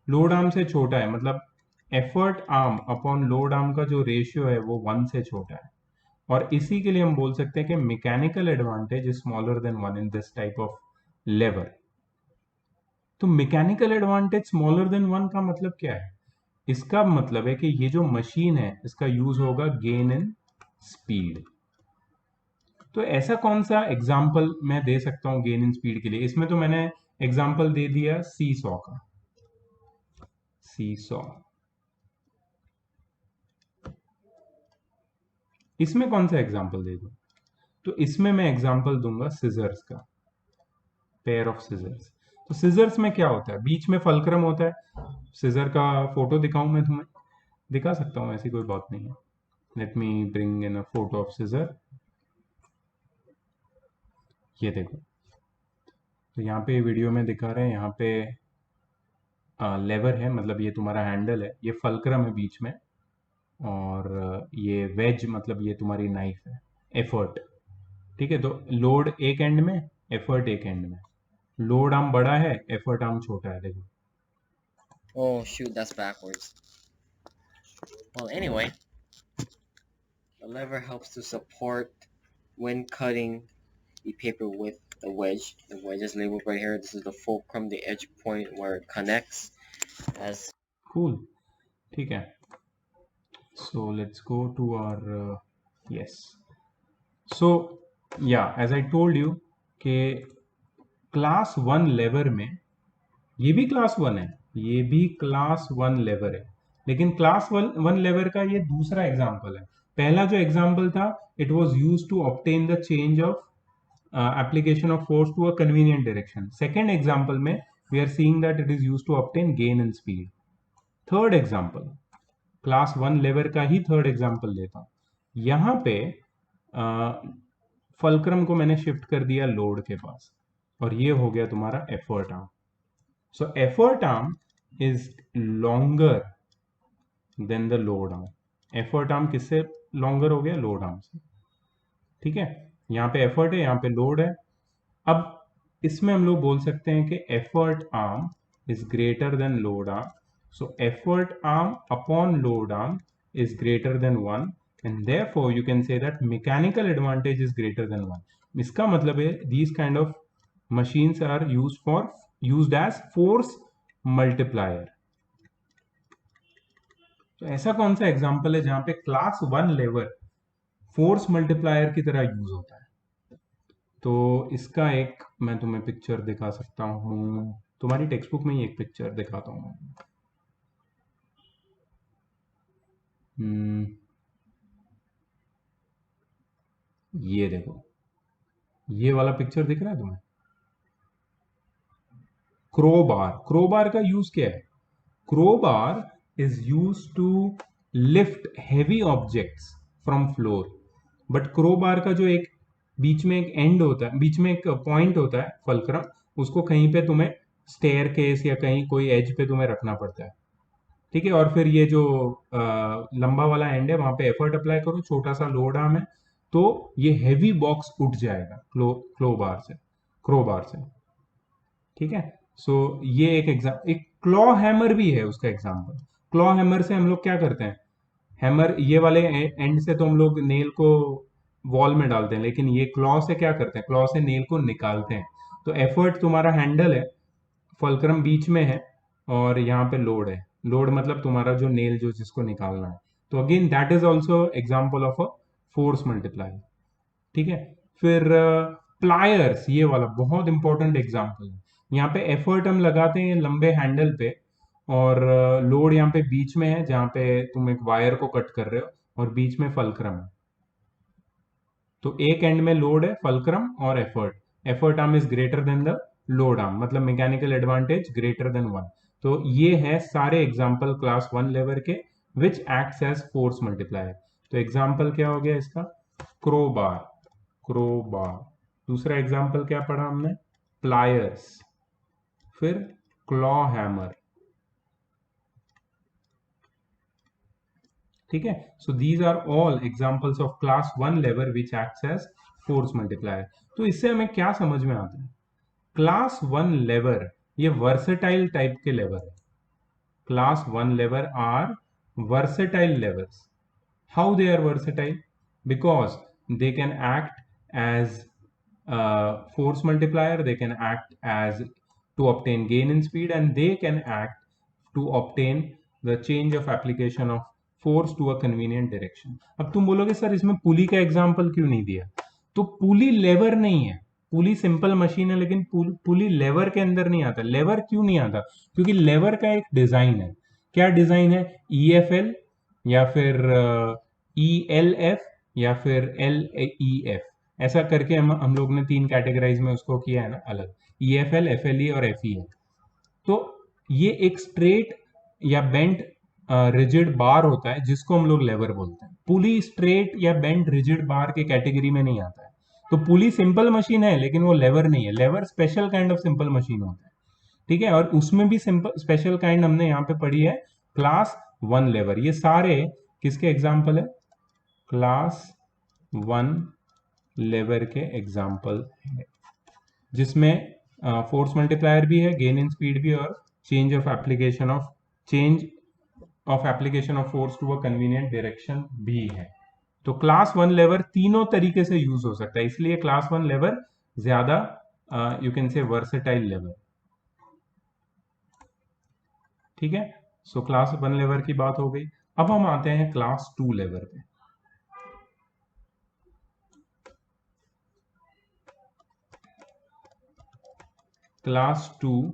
लोड आर्म से छोटा है, मतलब effort arm upon load arm का जो रेशियो है वो 1 से छोटा है, और इसी के लिए हम बोल सकते हैं कि mechanical advantage is smaller than 1 in this type of lever. तो मैकेनिकल एडवांटेज स्मॉलर देन 1 का मतलब क्या है, इसका मतलब है कि ये जो मशीन है इसका यूज होगा गेन इन स्पीड. तो ऐसा कौन सा एग्जाम्पल मैं दे सकता हूं गेन इन स्पीड के लिए, इसमें तो मैंने एग्जाम्पल दे दिया सी सॉ का. सी सॉ, इसमें कौन सा एग्जाम्पल दे दूं, तो इसमें मैं एग्जाम्पल दूंगा सिजर्स का, पेयर ऑफ सिजर्स. तो सिजर्स में क्या होता है, बीच में फल्क्रम होता है. सिजर का फोटो दिखाऊं मैं तुम्हें, दिखा सकता हूं, ऐसी कोई बात नहीं है. Let me bring in a photo of scissor. ये देखो, तो यहाँ पे वीडियो में दिखा रहे हैं, यहाँ पे लेवर है, मतलब ये तुम्हारा हैंडल है, ये फल्क्रम है बीच में, और ये वेज मतलब ये तुम्हारी नाइफ है, एफर्ट. ठीक है, तो लोड एक एंड में, एफर्ट एक एंड में. लोड आर्म बड़ा है, एफर्ट आर्म छोटा है. देखो Oh shoot, that's backwards. Well, anyway, the lever helps to support when cutting the paper with the wedge. The wedge is labeled right here. This is the fulcrum, the edge point where it connects. As Cool. ठीक है. So let's go to our yes. So yeah, as I told you कि class 1 लेवर में ये भी class 1 है, ये भी class 1 lever है, लेकिन क्लास 1 लेवर का ये दूसरा एग्जांपल है. पहला जो एग्जांपल था, it was used to obtain the change of application of force to a convenient direction. Second example में we are seeing that it is used to obtain gain in speed. Third example, class 1 लेवर का ही third example लेता हूं. यहां पे fulcrum को मैंने shift कर दिया लोड के पास, और ये हो गया तुम्हारा effort arm. So effort arm is longer than the load arm. Effort arm किससे लॉन्गर हो गया? लोड आर्म से. ठीक है, यहाँ पे एफर्ट है, यहाँ पे लोड है. अब इसमें हम लोग बोल सकते हैं कि effort arm is greater than load arm. So effort arm upon load arm is greater than 1, and therefore you can say that mechanical advantage is greater than 1. इसका मतलब है these kind of machines are used as force multiplier. तो ऐसा कौन सा example है जहां पे क्लास 1 लेवर फोर्स मल्टीप्लायर की तरह यूज होता है? तो इसका एक मैं तुम्हें पिक्चर दिखा सकता हूं. तुम्हारी टेक्स्ट बुक में ही एक पिक्चर दिखाता हूं. ये देखो, ये वाला पिक्चर दिख रहा है तुम्हें? क्रोबार. क्रोबार का यूज क्या है? Crowbar is use to lift heavy objects from floor. But crowbar का जो एक बीच में एक एंड होता है, बीच में एक पॉइंट होता है फलक्रम, उसको कहीं पे तुम्हें स्टेयर केस या कहीं कोई एज पे तुम्हें रखना पड़ता है. ठीक है, और फिर ये जो लंबा वाला एंड है वहां पे एफर्ट अप्लाई करो, छोटा सा लोड आर्म है, तो ये हैवी बॉक्स उठ जाएगा क्रोबार से. ठीक है, सो ये एक क्लॉ हैमर भी है उसका एग्जांपल. क्लॉ हैमर से हम लोग क्या करते हैं? हैमर ये वाले एंड से तो हम लोग नेल को वॉल में डालते हैं, लेकिन ये क्लॉ से क्या करते हैं? क्लॉ से नेल को निकालते हैं. तो एफर्ट तुम्हारा हैंडल है, फलक्रम बीच में है, और यहाँ पे लोड है. लोड मतलब तुम्हारा जो नेल जो जिसको निकालना है. तो again that is also example of a force multiplier. ठीक है, फिर प्लायर्स, ये वाला बहुत इंपॉर्टेंट एग्जाम्पल है. यहाँ पे एफर्ट हम लगाते हैं लंबे हैंडल पे, और लोड यहाँ पे बीच में है जहाँ पे तुम एक वायर को कट कर रहे हो, और बीच में फलक्रम है. तो एक एंड में लोड है, फलक्रम और effort. Effort arm is greater than the load arm, मतलब मैकेनिकल एडवांटेज ग्रेटर देन 1. तो ये है सारे एग्जाम्पल क्लास 1 लेवर के which acts as force multiplier. तो एग्जाम्पल क्या हो गया इसका? क्रोबार. दूसरा एग्जाम्पल क्या पढ़ा हमने? प्लायर्स. फिर क्लॉ हैमर. ठीक है, so these are all examples of class 1 lever which acts as force multiplier. तो इससे हमें क्या समझ में आता है? क्लास 1 लेवर ये वर्सेटाइल टाइप के लेवर है. Class 1 lever are versatile levers. How they are versatile? Because they can act as force multiplier, they can act as to obtain gain in speed, and they can act to obtain the change of application of force to a convenient direction. अब तुम बोलोगे sir इसमें पुली का example क्यों नहीं दिया? तो पुली लेवर नहीं है, पुली सिंपल मशीन है, लेकिन पुली लेवर के अंदर नहीं आता. लेवर क्यों नहीं आता? क्योंकि लेवर का एक डिजाइन है. क्या डिजाइन है? EFL या फिर ELF या फिर LEF, ऐसा करके हम लोग ने 3 कैटेगराइज में उसको किया है ना अलग, EFL, FLE और FEL. तो ये एक स्ट्रेट या बेंट रिजिड बार होता है जिसको हम लोग लेवर बोलते हैं. पुली स्ट्रेट या बेंट रिजिड बार के कैटेगरी में नहीं आता है. तो पुली सिंपल मशीन है लेकिन वो लेवर नहीं है. Lever special kind of simple machine होता है. ठीक है, और उसमें भी सिंपल स्पेशल काइंड हमने यहाँ पे पढ़ी है क्लास 1 लेवर. ये सारे किसके एग्जाम्पल है? क्लास 1 लेवर के एग्जाम्पल है, जिसमें फोर्स मल्टीप्लायर भी है, गेन इन स्पीड भी, और change of application of change of application of force to a convenient direction भी है। तो क्लास 1 लेवर तीनों तरीके से यूज हो सकता है, इसलिए क्लास 1 लेवर ज्यादा यू कैन से वर्सेटाइल लेवर। ठीक है, सो क्लास 1 लेवर की बात हो गई। अब हम आते हैं क्लास 2 लेवर पे। क्लास 2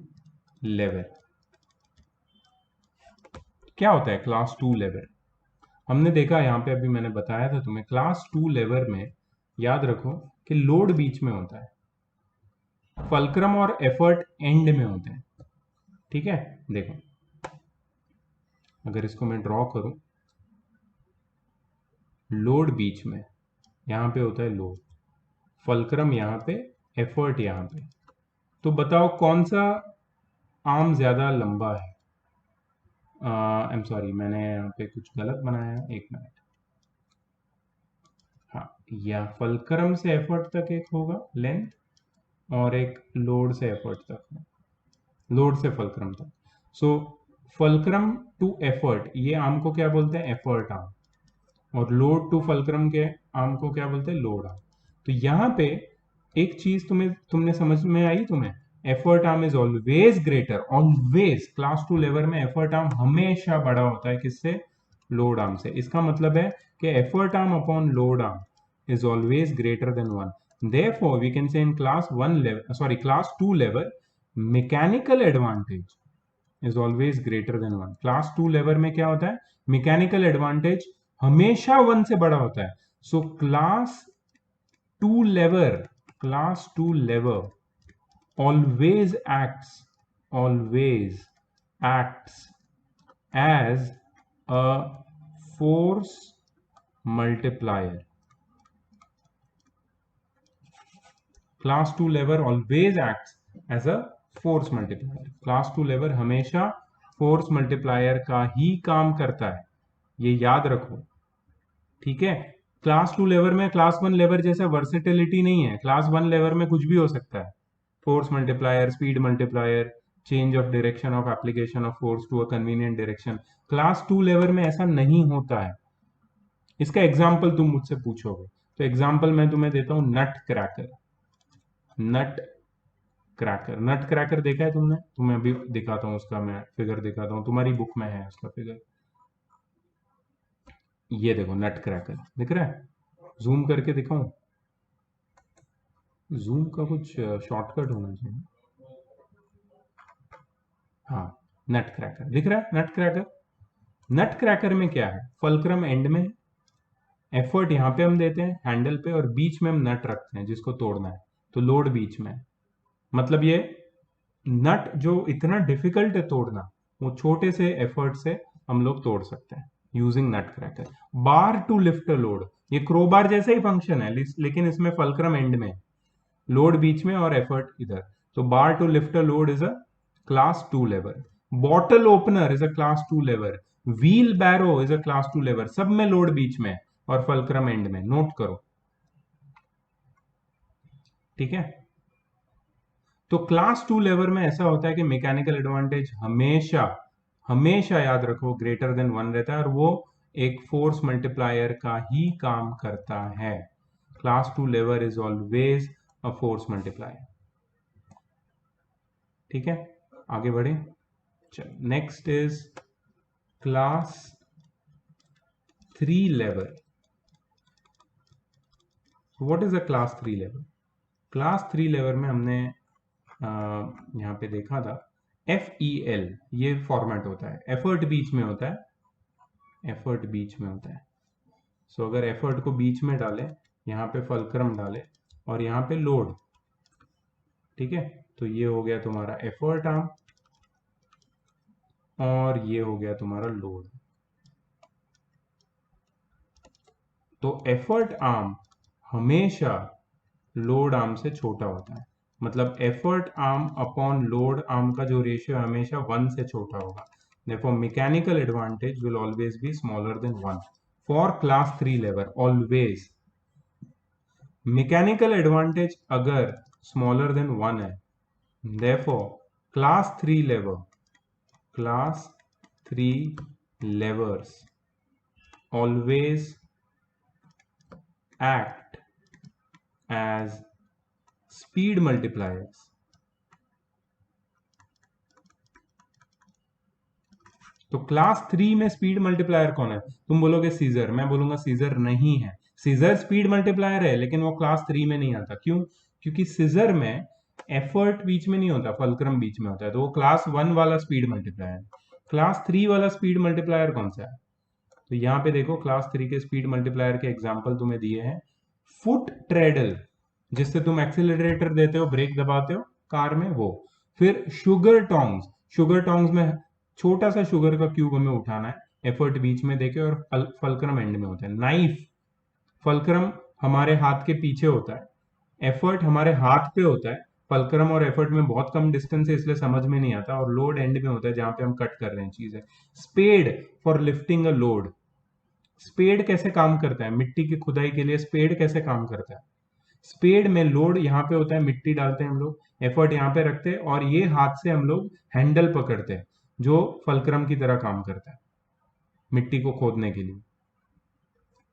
लेवर क्या होता है? क्लास 2 लेवर हमने देखा यहां पे, अभी मैंने बताया था तुम्हें, क्लास 2 लेवर में याद रखो कि लोड बीच में होता है, फल्क्रम और एफर्ट एंड में होते हैं। ठीक है, देखो अगर इसको मैं ड्रॉ करूं, लोड बीच में, यहां पे होता है लोड, फल्क्रम यहां पे, एफर्ट यहां पे। तो बताओ कौन सा आर्म ज्यादा लंबा है? आई एम सॉरी, मैंने यहाँ पे कुछ गलत बनाया, एक मिनट। हाँ, या फल्क्रम से एफर्ट तक एक होगा लेंथ, और एक लोड से एफर्ट तक, लोड से फल्क्रम तक। सो फल्क्रम टू एफर्ट, ये आर्म को क्या बोलते हैं? Effort arm. और लोड टू फल्क्रम के आर्म को क्या बोलते हैं? Load arm. तो यहाँ पे एक चीज तुमने समझ में आई तुम्हें? Effort arm is always greater, always class 2 lever में एफर्ट आर्म हमेशा बड़ा होता है किससे? लोड आर्म से। इसका मतलब है कि effort arm upon load arm is always greater than 1। therefore we can say in class 2 lever mechanical advantage is always greater than 1। Class 2 lever में क्या होता है? मैकेनिकल एडवांटेज हमेशा 1 से बड़ा होता है। So class 2 lever always acts as a force multiplier। Class 2 lever always acts as a force multiplier. Class 2 lever हमेशा फोर्स मल्टीप्लायर का ही काम करता है, ये याद रखो। ठीक है, क्लास 2 लेवर में क्लास 1 लेवर जैसा वर्सेटिलिटी नहीं है। क्लास 1 लेवर में कुछ भी हो सकता है, force multiplier, speed multiplier, change of direction of application of force to a convenient direction. Class 2 lever में ऐसा नहीं होता है। इसका एग्जाम्पल तुम मुझसे पूछोगे, तो एग्जाम्पल मैं तुम्हें देता हूं, नट क्रैकर। नट क्रैकर देखा है तुमने? तुम्हें अभी दिखाता हूं, उसका मैं फिगर दिखाता हूं, तुम्हारी बुक में है उसका फिगर। ये देखो नट क्रैकर दिख रहा है? जूम करके दिखाऊं? जूम का कुछ शॉर्टकट होना चाहिए। हाँ, नट क्रैकर दिख रहा है? नट क्रैकर में क्या है? फल्क्रम एंड में, एफर्ट यहां पे हम देते हैं हैंडल पे, और बीच में हम नट रखते हैं जिसको तोड़ना है, तो लोड बीच में। मतलब ये नट जो इतना डिफिकल्ट है तोड़ना, वो छोटे से एफर्ट से हम लोग तोड़ सकते हैं using nutcracker. Bar to lift a load, ये क्रोबार जैसे ही फंक्शन है, लेकिन इसमें फल्क्रम एंड में, लोड बीच में और एफर्ट इधर। तो bar to lift a load is a class 2 lever. Bottle opener is a class 2 lever. Wheelbarrow is a class 2 lever. सब में लोड बीच में और फल्क्रम एंड में, नोट करो। ठीक है, तो क्लास 2 लेवर में ऐसा होता है कि मैकेनिकल एडवांटेज हमेशा याद रखो ग्रेटर देन 1 रहता है, और वो एक फोर्स मल्टीप्लायर का ही काम करता है। Class 2 lever is always a force multiplier. ठीक है, आगे बढ़े। चलो, next is class 3 lever. What is a class 3 lever? Class 3 lever में हमने यहाँ पे देखा था, FEL ये फॉर्मेट होता है, एफर्ट बीच में होता है, एफर्ट बीच में होता है। सो अगर एफर्ट को बीच में डालें, यहाँ पे फल्क्रम डालें और यहाँ पे लोड, ठीक है, तो ये हो गया तुम्हारा एफर्ट आर्म और ये हो गया तुम्हारा लोड। तो एफर्ट आर्म हमेशा लोड आर्म से छोटा होता है, मतलब effort arm upon load arm का जो रेशियो हमेशा 1 से छोटा होगा। Therefore, mechanical advantage will always be smaller than 1 for class 3 lever, always। Mechanical advantage अगर स्मॉलर देन 1 है, therefore class 3 3 levers always act as speed multipliers. तो क्लास 3 में स्पीड मल्टीप्लायर कौन है? तुम बोलोगे सीजर, मैं बोलूंगा सीजर नहीं है। सीजर स्पीड मल्टीप्लायर है लेकिन वो क्लास 3 में नहीं आता। क्यों? क्योंकि सीजर में एफर्ट बीच में नहीं होता, फलक्रम बीच में होता है, तो वो क्लास 1 वाला स्पीड मल्टीप्लायर। क्लास 3 वाला स्पीड मल्टीप्लायर कौन सा है? तो यहाँ पे देखो क्लास 3 के स्पीड मल्टीप्लायर के एग्जाम्पल तुम्हें दिए हैं। फुट ट्रेडल, जिससे तुम एक्सीलरेटर देते हो, ब्रेक दबाते हो कार में, वो। फिर शुगर टोंग्स, शुगर टोंग्स में छोटा सा शुगर का क्यूब हमें उठाना है, एफर्ट बीच में देके और फलक्रम एंड में होता है। नाइफ, फलक्रम हमारे हाथ के पीछे होता है, एफर्ट हमारे हाथ पे होता है, फलक्रम और एफर्ट में बहुत कम डिस्टेंस है इसलिए समझ में नहीं आता, और लोड एंड में होता है जहां पे हम कट कर रहे हैं चीजें। Spade for lifting a load, spade कैसे काम करता है? मिट्टी की खुदाई के लिए स्पेड कैसे काम करता है? स्पेड में लोड यहाँ पे होता है, मिट्टी डालते हैं हम लोग, एफर्ट यहाँ पे रखते हैं और ये हाथ से हम लोग हैंडल पकड़ते हैं जो फलक्रम की तरह काम करता है मिट्टी को खोदने के लिए।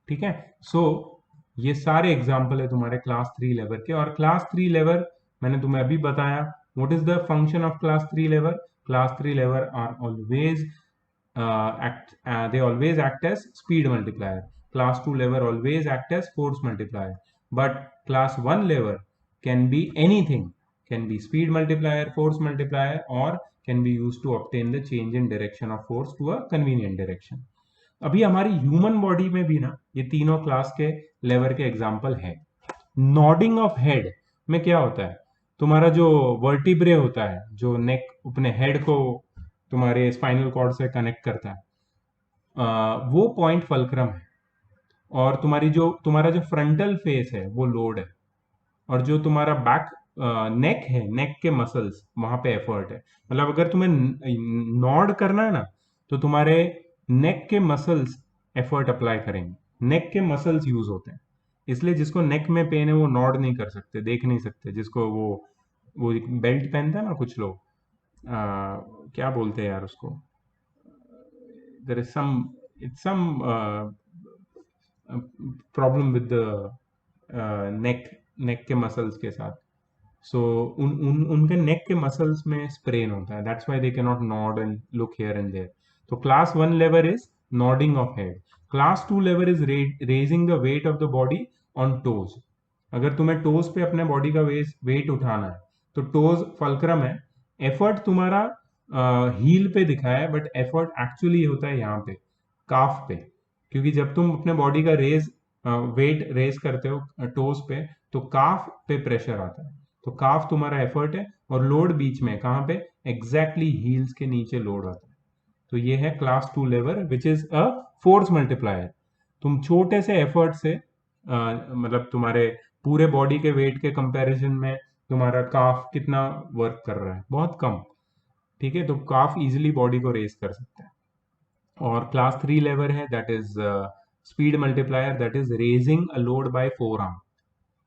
ठीक है, सो ये सारे एग्जाम्पल है तुम्हारे क्लास 3 लेवर के। और क्लास 3 लेवर मैंने तुम्हें अभी बताया। What is the function of class 3 lever? Class 3 lever are always they always act as speed multiplier. Class 2 lever always act as force multiplier. But class 1 lever can be anything, can be speed multiplier, force multiplier, or can be used to obtain the change in direction of force to a convenient direction. अभी हमारी human body में भी ना ये तीनों class के लेवर के example है। नॉडिंग ऑफ हेड में क्या होता है? तुम्हारा जो वर्टिब्रे होता है, जो नेक अपने हेड को तुम्हारे स्पाइनल कॉर्ड से कनेक्ट करता है, वो पॉइंट फलक्रम है। और तुम्हारा जो फ्रंटल फेस है वो लोड है, और जो तुम्हारा बैक नेक है, नेक के मसल्स, वहां पे एफर्ट है। मतलब अगर तुम्हें नॉड करना है ना तो तुम्हारे नेक के मसल्स एफर्ट अप्लाई करेंगे, नेक के मसल्स यूज होते हैं। इसलिए जिसको नेक में पेन है वो नॉड नहीं कर सकते, देख नहीं सकते। जिसको वो बेल्ट पहनता है ना कुछ लोग, क्या बोलते हैं यार उसको, there is some problem with the neck के मसल्स के साथ। सो उनके नेक के मसल्स में स्प्रेन होता है, that's why they can not nod and look here and there. तो class 1 lever is nodding of head. Class 2 lever is raising the weight of the body on toes. अगर तुम्हें टोज पे अपने body का wait उठाना है तो toes fulcrum है, एफर्ट तुम्हारा हील पे दिखा है बट एफर्ट एक्चुअली होता है यहाँ पे काफ पे, क्योंकि जब तुम अपने बॉडी का वेट रेज करते हो टोज पे तो काफ पे प्रेशर आता है, तो काफ तुम्हारा एफर्ट है और लोड बीच में कहाँ पे? एग्जैक्टली हील्स के नीचे लोड आता है। तो ये है class 2 lever which is a force multiplier. तुम छोटे से एफर्ट से मतलब तुम्हारे पूरे बॉडी के वेट के कंपैरिजन में तुम्हारा काफ कितना वर्क कर रहा है? बहुत कम। ठीक है, तो काफ इजिली बॉडी को रेज कर सकता है। और क्लास 3 लेवर है that is speed multiplier, that is raising a load by four arm.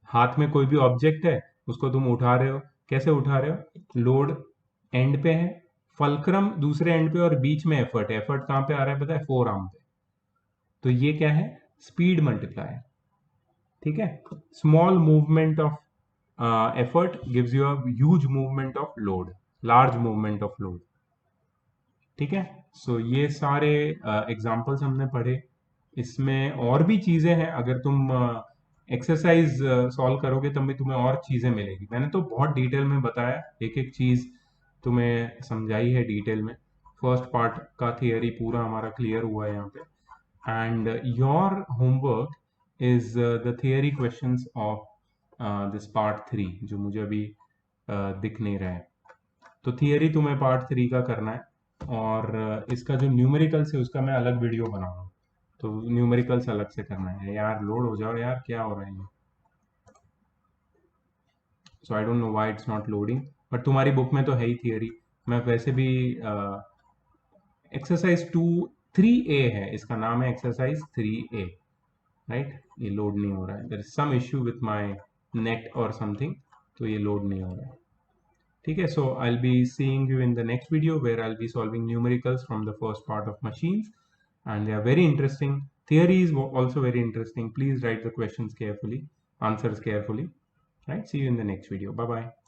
हाथ में कोई भी ऑब्जेक्ट है उसको तुम उठा रहे हो, कैसे उठा रहे हो? लोड एंड पे है, फलक्रम दूसरे एंड पे और बीच में एफर्ट है। एफर्ट कहां पे आ रहा है पता है? फोर आर्म पे। तो ये क्या है? Speed multiplier. ठीक है, small movement of effort gives you a huge movement of load, large movement of load. ठीक है, सो ये सारे एग्जांपल्स हमने पढ़े। इसमें और भी चीजें हैं, अगर तुम एक्सरसाइज सॉल्व करोगे तब भी तुम्हें और चीजें मिलेगी। मैंने तो बहुत डिटेल में बताया, एक एक चीज तुम्हें समझाई है डिटेल में। फर्स्ट पार्ट का थियरी पूरा हमारा क्लियर हुआ है यहाँ पे। And your homework is the theory questions of this part 3 जो मुझे अभी दिख नहीं रहा है। तो थियरी तुम्हें पार्ट 3 का करना है, और इसका जो न्यूमेरिकल्स है उसका मैं अलग वीडियो बनाऊंगा। तो न्यूमेरिकल्स अलग से करना है। यार लोड हो जाओ यार, क्या हो रहा है ये? So I don't know why it's not loading, but तुम्हारी बुक में तो है ही थियरी। मैं वैसे भी एक्सरसाइज 3A है, इसका नाम है एक्सरसाइज 3A, राइट? ये लोड नहीं हो रहा है, there is some issue with my net और समथिंग, तो ये लोड नहीं हो रहा है। ठीक है, so I'll be seeing you in the next video where I'll be solving numericals from the first part of machines, and they are very interesting. Theory is also very interesting. Please write the questions carefully, answers carefully. Right, see you in the next video. Bye bye.